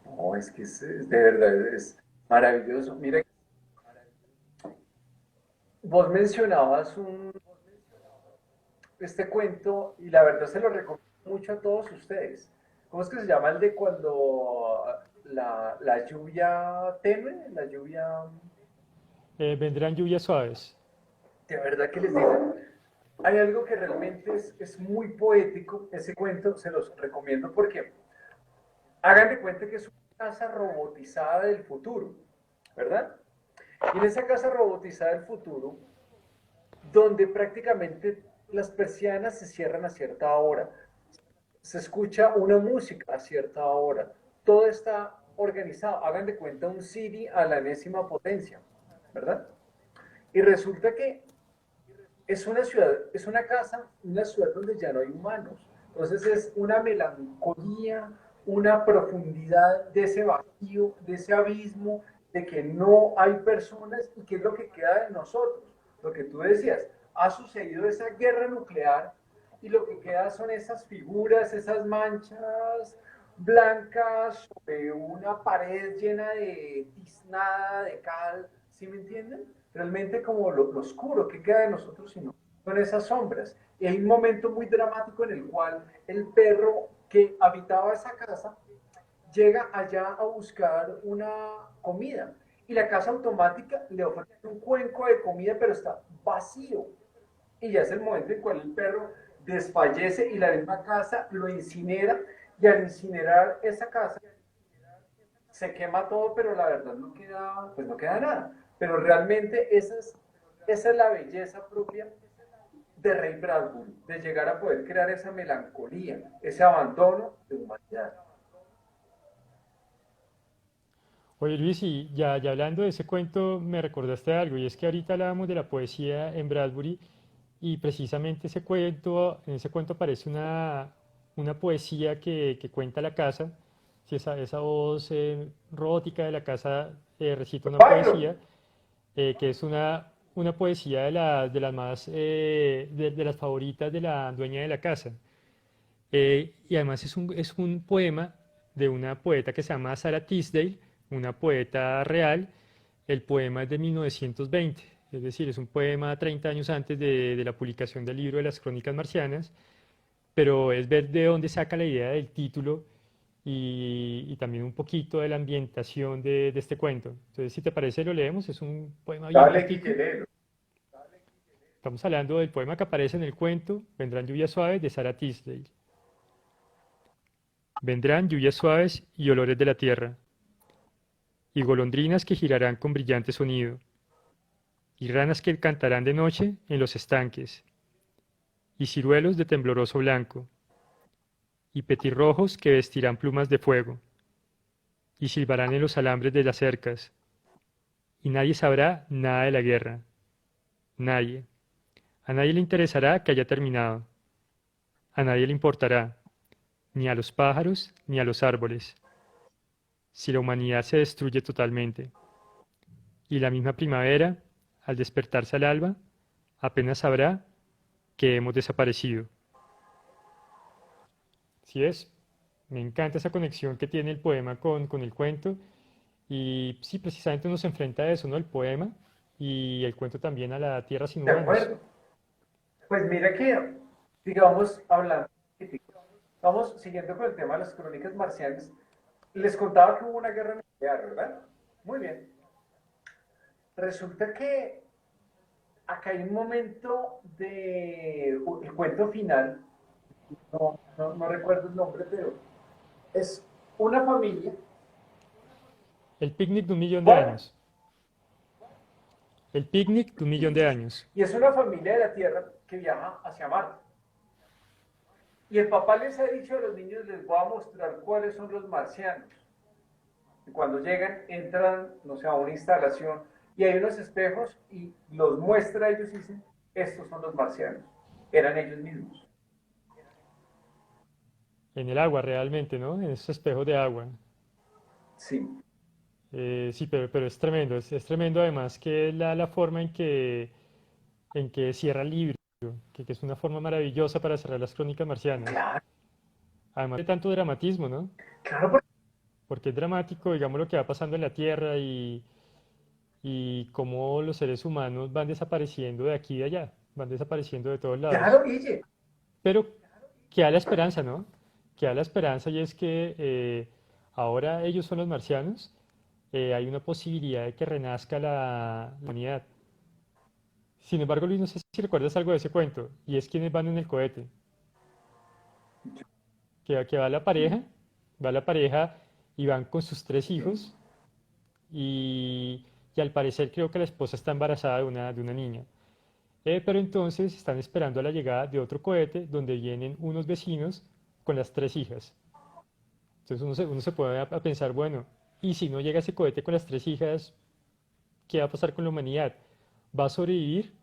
No, es que es de verdad es maravilloso. Mira, vos mencionabas este cuento y la verdad se lo recomiendo mucho a todos ustedes. ¿Cómo es que se llama el de cuando la lluvia tenue? La lluvia... Vendrán lluvias suaves. De verdad que les digo, hay algo que realmente es muy poético, ese cuento se los recomiendo porque hagan de cuenta que es una casa robotizada del futuro, ¿verdad? Y en esa casa robotizada del futuro, donde prácticamente las persianas se cierran a cierta hora, se escucha una música a cierta hora, todo está organizado, hagan de cuenta un CD a la enésima potencia, ¿verdad? Y resulta que es una ciudad, es una casa, una ciudad donde ya no hay humanos. Entonces es una melancolía, una profundidad de ese vacío, de ese abismo, de que no hay personas y qué es lo que queda de nosotros. Lo que tú decías, ha sucedido esa guerra nuclear y lo que queda son esas figuras, esas manchas blancas sobre una pared llena de tiznada, de cal, ¿sí me entienden? Realmente como lo oscuro que queda de nosotros, sino son esas sombras. Y hay un momento muy dramático en el cual el perro que habitaba esa casa llega allá a buscar una comida y la casa automática le ofrece un cuenco de comida, pero está vacío. Y ya es el momento en el cual el perro desfallece y la misma casa lo incinera, y al incinerar esa casa se quema todo, pero la verdad no queda, pues no queda nada. Pero realmente esa es la belleza propia de Ray Bradbury, de llegar a poder crear esa melancolía, ese abandono de humanidad. Oye Luis, y ya hablando de ese cuento, me recordaste algo, y es que ahorita hablábamos de la poesía en Bradbury, y precisamente en ese cuento aparece una poesía que cuenta la casa, si esa voz robótica de la casa recita una Byron, poesía, que es una poesía de las más, de las favoritas de la dueña de la casa. Y además es un poema de una poeta que se llama Sarah Tisdale, una poeta real. El poema es de 1920, es decir, es un poema 30 años antes de la publicación del libro de las Crónicas Marcianas, pero es ver de dónde saca la idea del título y también un poquito de la ambientación de este cuento. Entonces, si te parece, lo leemos. Es un poema bien dale cortico. Guillermo. Estamos hablando del poema que aparece en el cuento Vendrán lluvias suaves de Sarah Tisdale. Vendrán lluvias suaves y olores de la tierra, y golondrinas que girarán con brillante sonido, y ranas que cantarán de noche en los estanques, y ciruelos de tembloroso blanco, y petirrojos que vestirán plumas de fuego, y silbarán en los alambres de las cercas, y nadie sabrá nada de la guerra, nadie. A nadie le interesará que haya terminado, a nadie le importará, ni a los pájaros ni a los árboles, si la humanidad se destruye totalmente. Y la misma primavera, al despertarse al alba, apenas sabrá que hemos desaparecido. ¿Sí es? Me encanta esa conexión que tiene el poema con el cuento y sí, precisamente nos enfrenta a eso, ¿no? El poema y el cuento también a la tierra sin De humanos. acuerdo. Pues mira que, digamos, hablando, vamos siguiendo con el tema de las crónicas marcianas, les contaba que hubo una guerra nuclear, ¿verdad? Muy bien. Resulta que acá hay un momento de el cuento final, no recuerdo el nombre, pero es una familia, El picnic de un millón de bueno, años. El picnic de un millón de años. y es una familia de la Tierra que viaja hacia Marte. Y el papá les ha dicho a los niños, les voy a mostrar cuáles son los marcianos. Y cuando llegan, entran, no sé, a una instalación y hay unos espejos y los muestra a ellos y dicen, estos son los marcianos. Eran ellos mismos. En el agua realmente, ¿no? En esos espejos de agua. Sí. Sí, pero es tremendo. Es tremendo además que la forma en que cierra el libro, que es una forma maravillosa para cerrar las crónicas marcianas. Claro, Además de tanto dramatismo, ¿no? claro, porque Porque es dramático, digamos, lo que va pasando en la Tierra y cómo los seres humanos van desapareciendo de aquí y de allá, van desapareciendo de todos lados. Claro, Guille. Pero queda la esperanza, ¿no? Queda la esperanza y es que ahora ellos son los marcianos, hay una posibilidad de que renazca la humanidad. Sin embargo, Luis, no sé si recuerdas algo de ese cuento, y es quienes van en el cohete, que va la pareja y van con sus tres hijos, y al parecer creo que la esposa está embarazada de una niña. Pero entonces están esperando a la llegada de otro cohete donde vienen unos vecinos con las tres hijas. Entonces uno se puede a pensar, bueno, ¿y si no llega ese cohete con las tres hijas, qué va a pasar con la humanidad? ¿Va a sobrevivir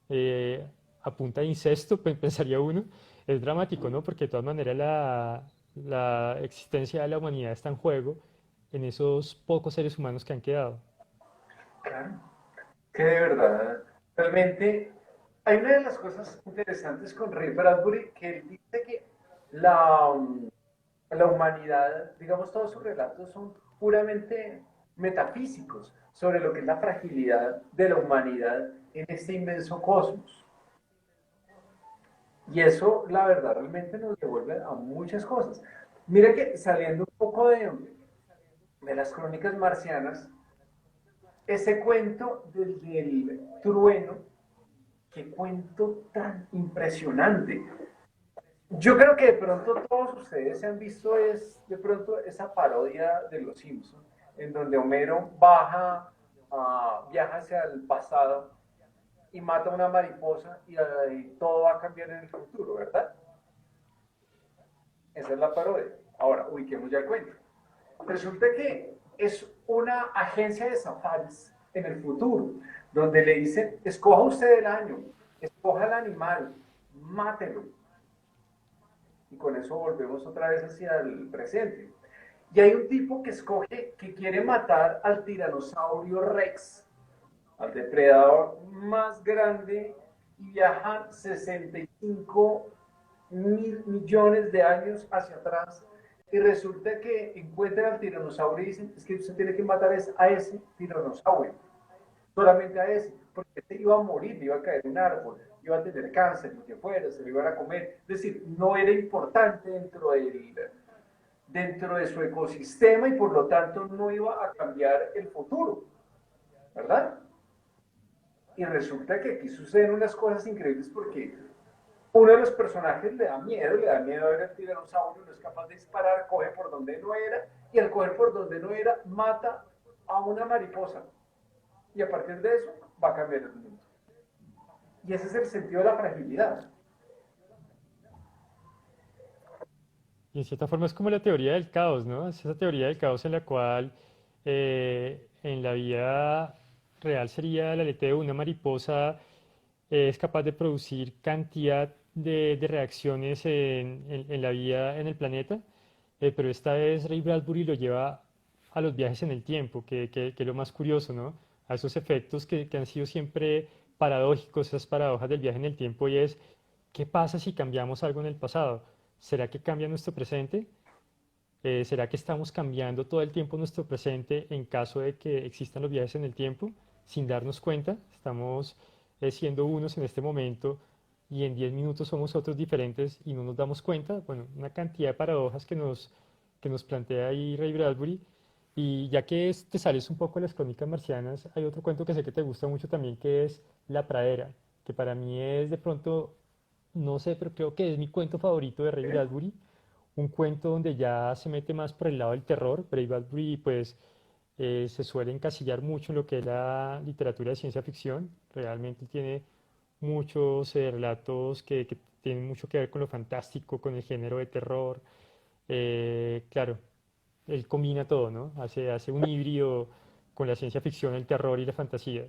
eh, a punta de incesto? Pensaría uno. Es dramático, ¿no? Porque de todas maneras la existencia de la humanidad está en juego en esos pocos seres humanos que han quedado. Claro. Que de verdad, realmente, hay una de las cosas interesantes con Ray Bradbury que él dice que la, la humanidad, digamos, todos sus relatos son puramente metafísicos sobre lo que es la fragilidad de la humanidad en este inmenso cosmos. Y eso, la verdad, realmente nos devuelve a muchas cosas. Mira que saliendo un poco de las crónicas marcianas, ese cuento del trueno, qué cuento tan impresionante. Yo creo que de pronto todos ustedes se han visto de pronto esa parodia de Los Simpsons, en donde Homero viaja hacia el pasado y mata a una mariposa y todo va a cambiar en el futuro, ¿verdad? Esa es la parodia. Ahora, ubiquemos ya el cuento. Resulta que es una agencia de safaris en el futuro, donde le dicen, escoja usted el año, escoja el animal, mátelo. Y con eso volvemos otra vez hacia el presente. Y hay un tipo que escoge, que quiere matar al tiranosaurio Rex, al depredador más grande, y viajan 65.000 millones de años hacia atrás. Y resulta que encuentran al tiranosaurio y dicen, es que usted tiene que matar a ese tiranosaurio, solamente a ese, porque este iba a morir, iba a caer en un árbol, iba a tener cáncer, lo que fuera, se lo iban a comer. Es decir, no era importante dentro de su ecosistema y por lo tanto no iba a cambiar el futuro, ¿verdad? Y resulta que aquí suceden unas cosas increíbles porque uno de los personajes le da miedo a ver al tiranosaurio, no es capaz de disparar, coge por donde no era, y al coger por donde no era, mata a una mariposa. Y a partir de eso va a cambiar el mundo. Y ese es el sentido de la fragilidad. Y en cierta forma es como la teoría del caos, ¿no? Es esa teoría del caos en la cual en la vida real sería el aleteo de una mariposa es capaz de producir cantidad de reacciones en la vida en el planeta, pero esta vez Ray Bradbury lo lleva a los viajes en el tiempo, que es lo más curioso, ¿no? A esos efectos que han sido siempre paradójicos, esas paradojas del viaje en el tiempo, y es, ¿qué pasa si cambiamos algo en el pasado? ¿Será que cambia nuestro presente? ¿Será que estamos cambiando todo el tiempo nuestro presente en caso de que existan los viajes en el tiempo sin darnos cuenta? Estamos siendo unos en este momento y en 10 minutos somos otros diferentes y no nos damos cuenta. Bueno, una cantidad de paradojas que nos plantea ahí Ray Bradbury. Y ya que te sales un poco de las crónicas marcianas, hay otro cuento que sé que te gusta mucho también, que es La Pradera, que para mí es de pronto, no sé, pero creo que es mi cuento favorito de Ray ¿Eh? Bradbury, un cuento donde ya se mete más por el lado del terror. Ray Bradbury pues se suele encasillar mucho en lo que es la literatura de ciencia ficción, realmente tiene muchos relatos que tienen mucho que ver con lo fantástico, con el género de terror. Claro, él combina todo, ¿no? Hace un híbrido con la ciencia ficción, el terror y la fantasía.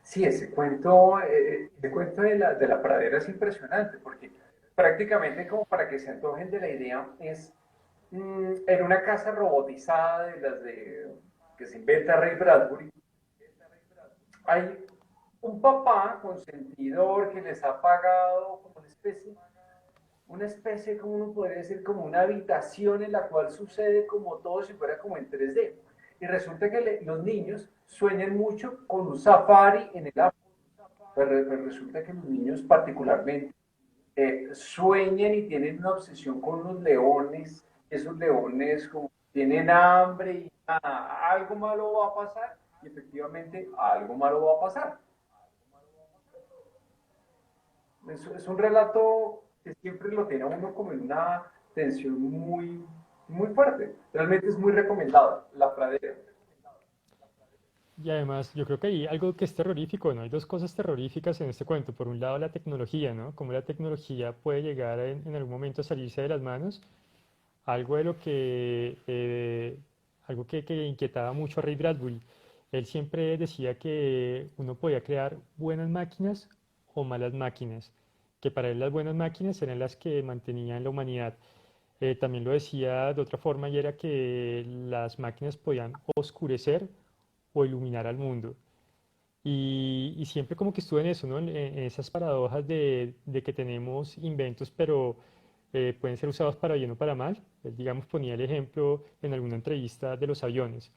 Sí, ese cuento de la pradera es impresionante porque prácticamente como para que se antojen de la idea es en una casa robotizada que se inventa Ray Bradbury, hay un papá consentidor que les ha pagado como una especie, como uno podría decir, como una habitación en la cual sucede como todo si fuera como en 3D. Y resulta que los niños sueñan mucho con un safari en el África. Pero resulta que los niños particularmente sueñan y tienen una obsesión con los leones. Esos leones como tienen hambre y algo malo va a pasar. Y efectivamente algo malo va a pasar. Es un relato que siempre lo tiene a uno como en una tensión muy fuerte. Realmente es muy recomendado, La Pradera. Y además, yo creo que hay algo que es terrorífico, ¿no? Hay dos cosas terroríficas en este cuento. Por un lado, la tecnología, ¿no? Cómo la tecnología puede llegar en algún momento a salirse de las manos. Algo de lo que, algo que inquietaba mucho a Ray Bradbury. Él siempre decía que uno podía crear buenas máquinas o malas máquinas, que para él las buenas máquinas eran las que mantenían la humanidad. También lo decía de otra forma y era que las máquinas podían oscurecer o iluminar al mundo. Y siempre como que estuve en eso, ¿no? En esas paradojas de que tenemos inventos, pero pueden ser usados para bien o para mal. Él, digamos, ponía el ejemplo en alguna entrevista de los aviones.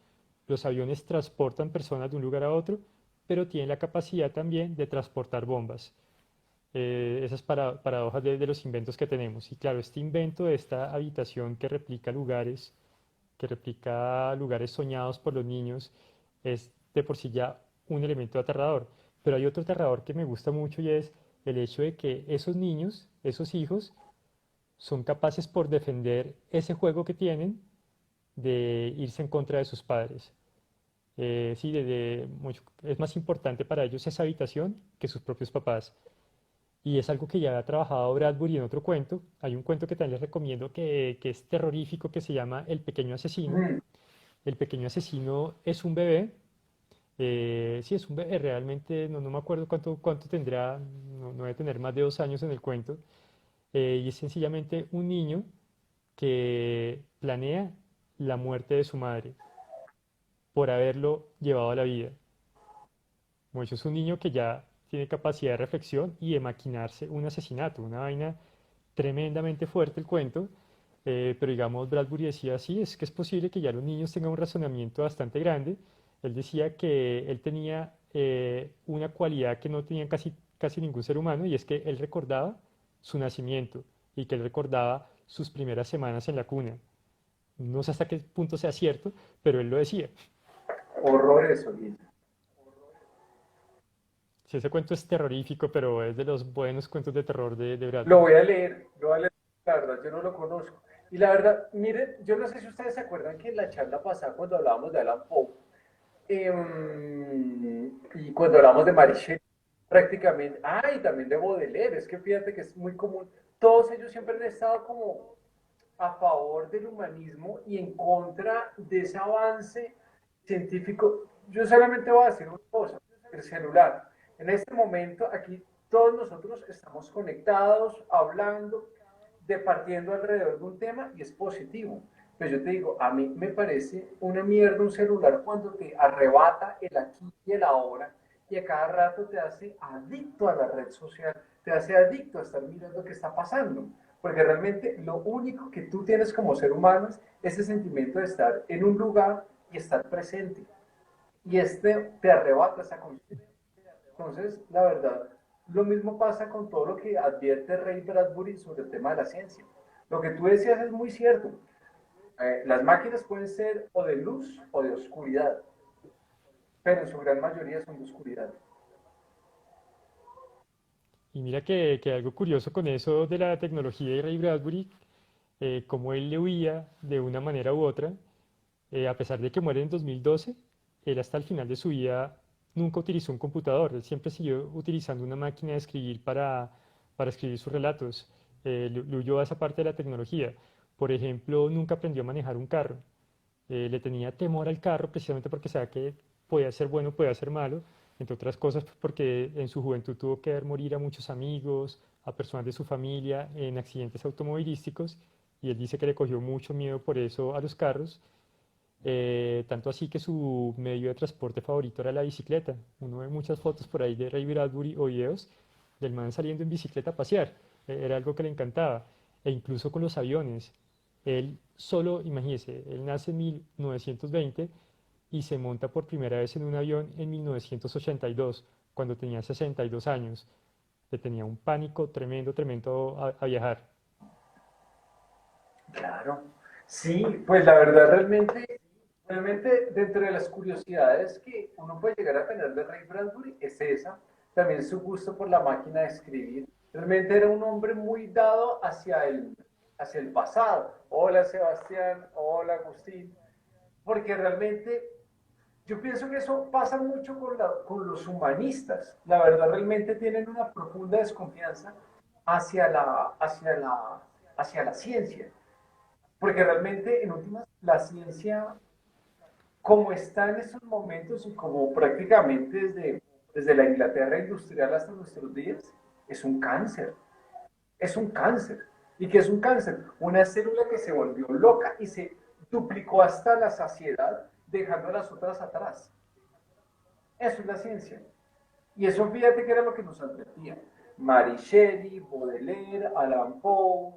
Los aviones transportan personas de un lugar a otro, pero tienen la capacidad también de transportar bombas. Esas paradojas de los inventos que tenemos. Y claro, este invento de esta habitación que replica lugares soñados por los niños, es de por sí ya un elemento aterrador. Pero hay otro aterrador que me gusta mucho y es el hecho de que esos niños, esos hijos, son capaces por defender ese juego que tienen de irse en contra de sus padres. Sí, es más importante para ellos esa habitación que sus propios papás. Y es algo que ya ha trabajado Bradbury en otro cuento. Hay un cuento que también les recomiendo que es terrorífico, que se llama El pequeño asesino. Mm. El pequeño asesino es un bebé. Sí, es un bebé. Realmente no me acuerdo cuánto tendrá. No debe tener más de 2 años en el cuento. Y es sencillamente un niño que planea la muerte de su madre por haberlo llevado a la vida. Bueno, eso es un niño que ya tiene capacidad de reflexión y de maquinarse un asesinato, una vaina tremendamente fuerte el cuento, pero digamos, Bradbury decía, sí, es que es posible que ya los niños tengan un razonamiento bastante grande. Él decía que él tenía una cualidad que no tenía casi ningún ser humano y es que él recordaba su nacimiento y que él recordaba sus primeras semanas en la cuna. No sé hasta qué punto sea cierto, pero él lo decía. Horrores, Olin. Sí, ese cuento es terrorífico, pero es de los buenos cuentos de terror de Lo Bradbury. voy a leer, lo voy a leer, la verdad, yo no lo conozco. Y la verdad, miren, yo no sé si ustedes se acuerdan que en la charla pasada, cuando hablábamos de Alan Poe, y cuando hablamos de Mary Shelley, prácticamente, y también de Baudelaire, es que fíjate que es muy común, todos ellos siempre han estado como a favor del humanismo y en contra de ese avance científico. Yo solamente voy a decir una cosa, el celular. En este momento aquí todos nosotros estamos conectados, hablando, departiendo alrededor de un tema y es positivo. Pero yo te digo, a mí me parece una mierda un celular cuando te arrebata el aquí y el ahora y a cada rato te hace adicto a la red social, te hace adicto a estar mirando qué está pasando. Porque realmente lo único que tú tienes como ser humano es ese sentimiento de estar en un lugar y estar presente. Y este te arrebata esa conciencia. Entonces, la verdad, lo mismo pasa con todo lo que advierte Ray Bradbury sobre el tema de la ciencia. Lo que tú decías es muy cierto. Las máquinas pueden ser o de luz o de oscuridad, pero en su gran mayoría son de oscuridad. Y mira que algo curioso con eso de la tecnología de Ray Bradbury, como él le huía de una manera u otra, a pesar de que muere en 2012, él hasta el final de su vida nunca utilizó un computador, él siempre siguió utilizando una máquina de escribir para escribir sus relatos. Le huyó a esa parte de la tecnología. Por ejemplo, nunca aprendió a manejar un carro. Le tenía temor al carro precisamente porque sabía que podía ser bueno, podía ser malo, entre otras cosas porque en su juventud tuvo que ver morir a muchos amigos, a personas de su familia en accidentes automovilísticos y él dice que le cogió mucho miedo por eso a los carros, tanto así que su medio de transporte favorito era la bicicleta. Uno ve muchas fotos por ahí de Ray Bradbury o videos del man saliendo en bicicleta a pasear, era algo que le encantaba, e incluso con los aviones. Él solo, imagínese, él nace en 1920 y se monta por primera vez en un avión en 1982, cuando tenía 62 años. Le tenía un pánico tremendo, tremendo a viajar. Claro. Sí, pues la verdad realmente dentro de las curiosidades que uno puede llegar a tener de Ray Bradbury es esa, también su gusto por la máquina de escribir. Realmente era un hombre muy dado hacia el pasado. Hola Sebastián, hola Agustín, porque realmente yo pienso que eso pasa mucho con los humanistas. La verdad, realmente tienen una profunda desconfianza hacia hacia la ciencia. Porque realmente, en últimas, la ciencia, como está en estos momentos y como prácticamente desde la Inglaterra industrial hasta nuestros días, es un cáncer. Es un cáncer. ¿Y qué es un cáncer? Una célula que se volvió loca y se duplicó hasta la saciedad, dejando a las otras atrás. Eso es la ciencia. Y eso fíjate que era lo que nos advertía. Mary Shelley, Baudelaire, Alan Poe,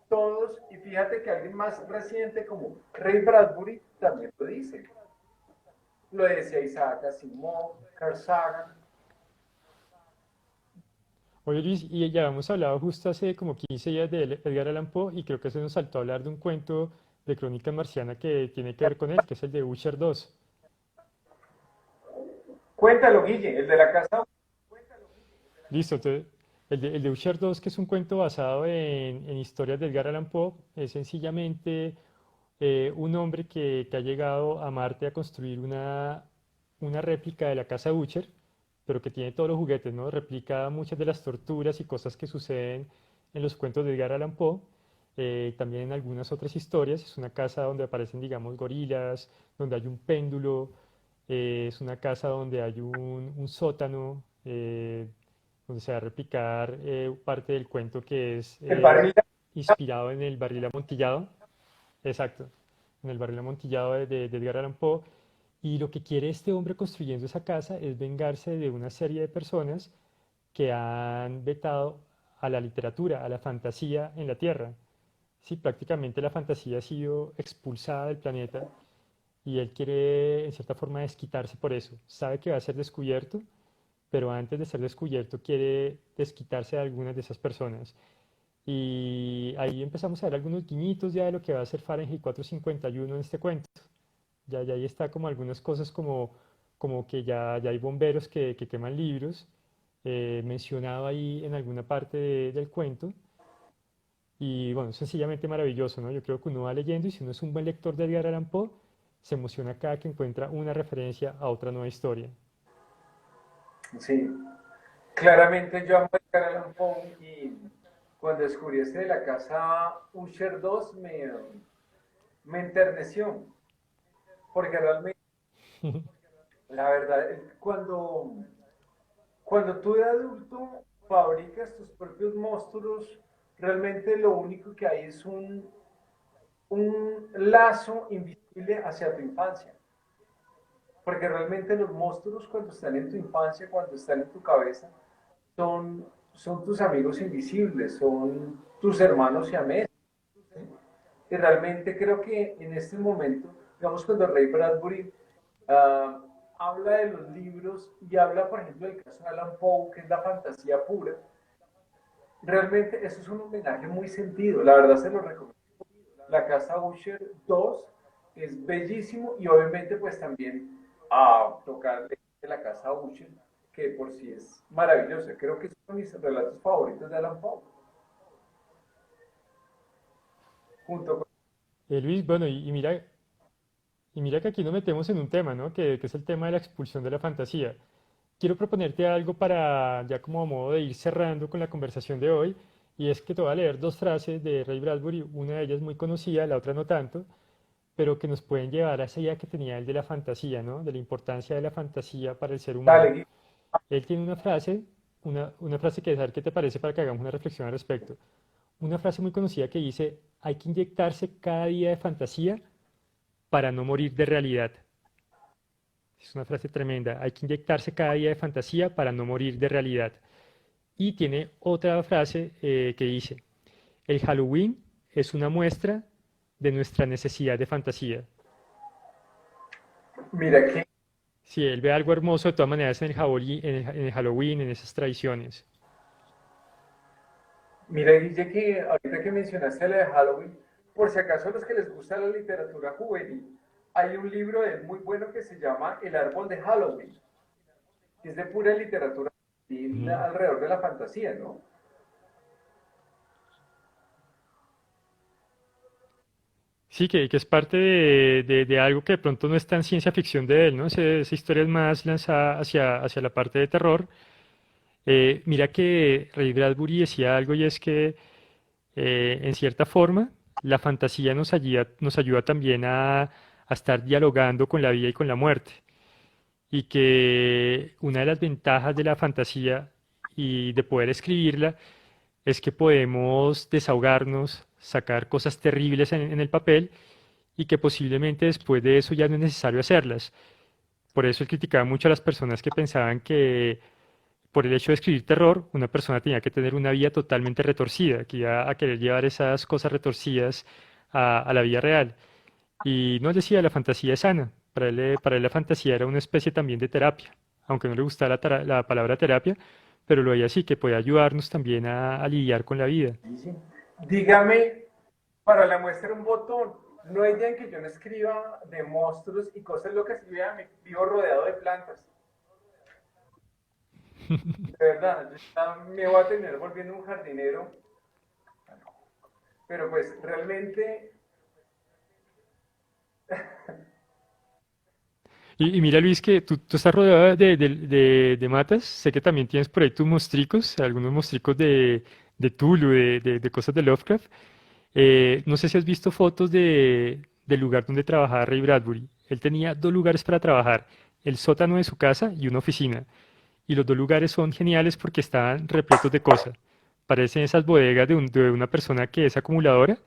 todos, y fíjate que alguien más reciente como Ray Bradbury también lo dice. Lo decía Isaac Asimov, Carl Sagan. Oye Luis, y ya hemos hablado justo hace como 15 días de Edgar Allan Poe y creo que se nos saltó a hablar de un cuento de Crónica Marciana que tiene que ver con él, que es el de Usher 2. Cuéntalo, Guille, el de la casa. Listo, entonces, el de Usher 2, que es un cuento basado en historias de Edgar Allan Poe, es sencillamente un hombre que ha llegado a Marte a construir una réplica de la casa Usher, pero que tiene todos los juguetes, ¿no? Replica muchas de las torturas y cosas que suceden en los cuentos de Edgar Allan Poe, también en algunas otras historias. Es una casa donde aparecen, digamos, gorilas, donde hay un péndulo, es una casa donde hay un sótano, donde se va a replicar parte del cuento que es El barril. inspirado en el barril amontillado. Exacto, en el barril amontillado de Edgar Allan Poe. Y lo que quiere este hombre construyendo esa casa es vengarse de una serie de personas que han vetado a la literatura, a la fantasía en la Tierra. Sí, prácticamente la fantasía ha sido expulsada del planeta y él quiere, en cierta forma, desquitarse por eso. Sabe que va a ser descubierto, pero antes de ser descubierto quiere desquitarse de algunas de esas personas. Y ahí empezamos a ver algunos guiñitos ya de lo que va a ser Fahrenheit 451 en este cuento. Ya ahí está como algunas cosas como que ya hay bomberos que queman libros, mencionado ahí en alguna parte del cuento. Y bueno, sencillamente maravilloso, ¿no? Yo creo que uno va leyendo y si uno es un buen lector de Edgar Allan Poe, se emociona cada que encuentra una referencia a otra nueva historia. Sí, claramente yo amo a Edgar Allan Poe y cuando descubrí este de la casa Usher 2 me enterneció, porque realmente, la verdad, cuando tú de adulto fabricas tus propios monstruos, realmente lo único que hay es un lazo invisible hacia tu infancia. Porque realmente los monstruos cuando están en tu infancia, cuando están en tu cabeza, son tus amigos invisibles, son tus hermanos y amigos. Y realmente creo que en este momento, digamos, cuando Ray Bradbury uh, habla de los libros y habla, por ejemplo, del caso de Alan Poe, que es la fantasía pura, realmente eso es un homenaje muy sentido. La verdad se lo recomiendo. La casa Usher 2 es bellísimo y obviamente pues también a tocarle la casa Usher, que por sí es maravillosa. Creo que es uno de mis relatos favoritos de Alan Poe. Junto con... Luis, bueno, y mira que aquí nos metemos en un tema, ¿no? Que es el tema de la expulsión de la fantasía. Quiero proponerte algo para, ya como a modo de ir cerrando con la conversación de hoy, y es que te voy a leer dos frases de Ray Bradbury, una de ellas muy conocida, la otra no tanto, pero que nos pueden llevar a esa idea que tenía él de la fantasía, ¿no? De la importancia de la fantasía para el ser humano. Dale, Él tiene una frase que es, a ver qué te parece para que hagamos una reflexión al respecto. Una frase muy conocida que dice, hay que inyectarse cada día de fantasía para no morir de realidad. Es una frase tremenda. Hay que inyectarse cada día de fantasía para no morir de realidad. Y tiene otra frase que dice, el Halloween es una muestra de nuestra necesidad de fantasía. Mira que, Sí, él ve algo hermoso de todas maneras en el, en el Halloween, en esas tradiciones. mira, Guille, que ahorita que mencionaste la de Halloween, por si acaso a los que les gusta la literatura juvenil, hay un libro de él muy bueno que se llama El árbol de Halloween, que es de pura literatura juvenil Ujú. alrededor de la fantasía, ¿no? Sí, que es parte de algo que de pronto no es tan ciencia ficción de él, ¿no? Esa historia es más lanzada hacia la parte de terror. Mira que Ray Bradbury decía algo y es que en cierta forma la fantasía nos ayuda también a estar dialogando con la vida y con la muerte. Y que una de las ventajas de la fantasía y de poder escribirla es que podemos desahogarnos, sacar cosas terribles en el papel y que posiblemente después de eso ya no es necesario hacerlas. Por eso él criticaba mucho a las personas que pensaban que por el hecho de escribir terror, una persona tenía que tener una vida totalmente retorcida, que iba a querer llevar esas cosas retorcidas a la vida real. Y nos decía, la fantasía es sana. Para él la fantasía era una especie también de terapia, aunque no le gustaba la palabra terapia, pero lo veía así, que puede ayudarnos también a lidiar con la vida. Dígame, para la muestra un botón, no hay día en que yo no escriba de monstruos y cosas locas y vea, me vivo rodeado de plantas. De verdad, yo ya me voy a tener volviendo un jardinero, pero pues realmente, Y mira, Luis, que tú estás rodeado de matas. Sé que también tienes por ahí tus mostricos, algunos mostricos de Tulu, de cosas de Lovecraft. No sé si has visto fotos del lugar donde trabajaba Ray Bradbury. Él tenía dos lugares para trabajar, el sótano de su casa y una oficina. Y los dos lugares son geniales porque estaban repletos de cosas. Parecen esas bodegas de una persona que es acumuladora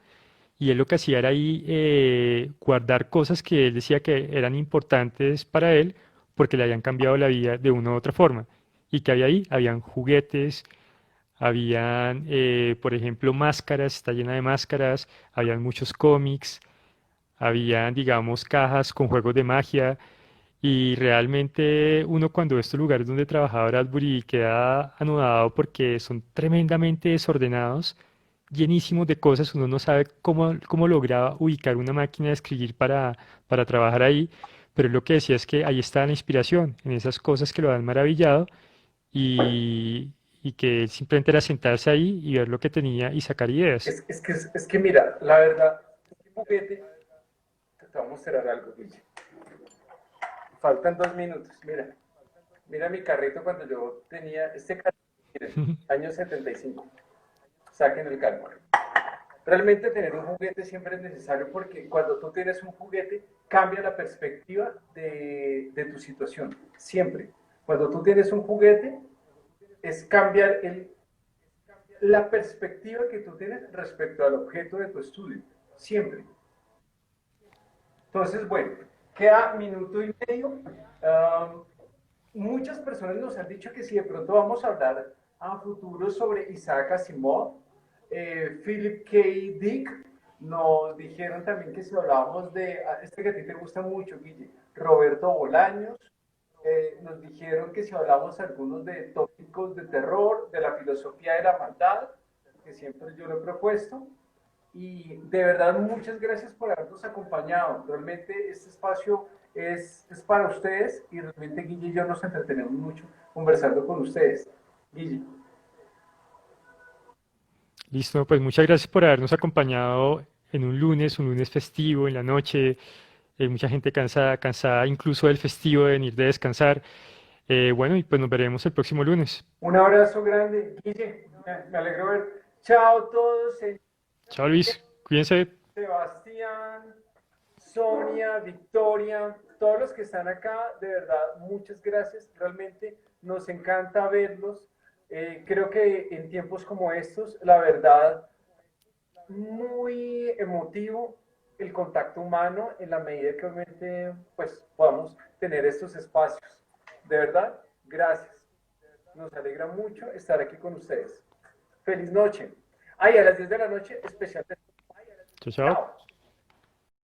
y él lo que hacía era ahí guardar cosas que él decía que eran importantes para él porque le habían cambiado la vida de una u otra forma. Y que había ahí, habían juguetes, habían, por ejemplo, máscaras, está llena de máscaras, habían muchos cómics, habían, digamos, cajas con juegos de magia. Y realmente uno cuando ve estos lugares donde trabajaba Bradbury queda anodado porque son tremendamente desordenados, llenísimos de cosas, uno no sabe cómo lograba ubicar una máquina de escribir para trabajar ahí, pero lo que decía es que ahí está la inspiración, en esas cosas que lo han maravillado y, y que simplemente era sentarse ahí y ver lo que tenía y sacar ideas. es que mira, la verdad, este juguete, te voy a mostrar algo, Guille. Faltan 2 minutos, mira. Mira mi carrito cuando yo tenía este carrito, miren, año 75. Saquen el cálculo. Realmente tener un juguete siempre es necesario porque cuando tú tienes un juguete cambia la perspectiva de tu situación. Siempre. Cuando tú tienes un juguete es cambiar la perspectiva que tú tienes respecto al objeto de tu estudio. Siempre. Entonces, bueno, queda minuto y medio. Muchas personas nos han dicho que si de pronto vamos a hablar a futuro sobre Isaac Asimov, Philip K. Dick, nos dijeron también que si hablábamos de este que a ti te gusta mucho, Guille, Roberto Bolaños, nos dijeron que si hablamos algunos de tópicos de terror, de la filosofía de la maldad, que siempre yo lo he propuesto, y de verdad muchas gracias por habernos acompañado. Realmente este espacio es para ustedes y realmente Guille y yo nos entretenemos mucho conversando con ustedes. Guille. Listo, pues muchas gracias por habernos acompañado en un lunes festivo, en la noche. Mucha gente cansada incluso del festivo de venir de descansar. Bueno, y pues nos veremos el próximo lunes. Un abrazo grande. Guille, me alegro ver. Chao a todos. Chao Luis, cuídense. Sebastián, Sonia, Victoria, todos los que están acá, de verdad, muchas gracias. Realmente nos encanta verlos. Creo que en tiempos como estos, la verdad, muy emotivo el contacto humano en la medida que obviamente pues, podamos tener estos espacios. De verdad, gracias. Nos alegra mucho estar aquí con ustedes. Feliz noche. Ay, a las 10 de la noche, especial. Chao, chao. Chao.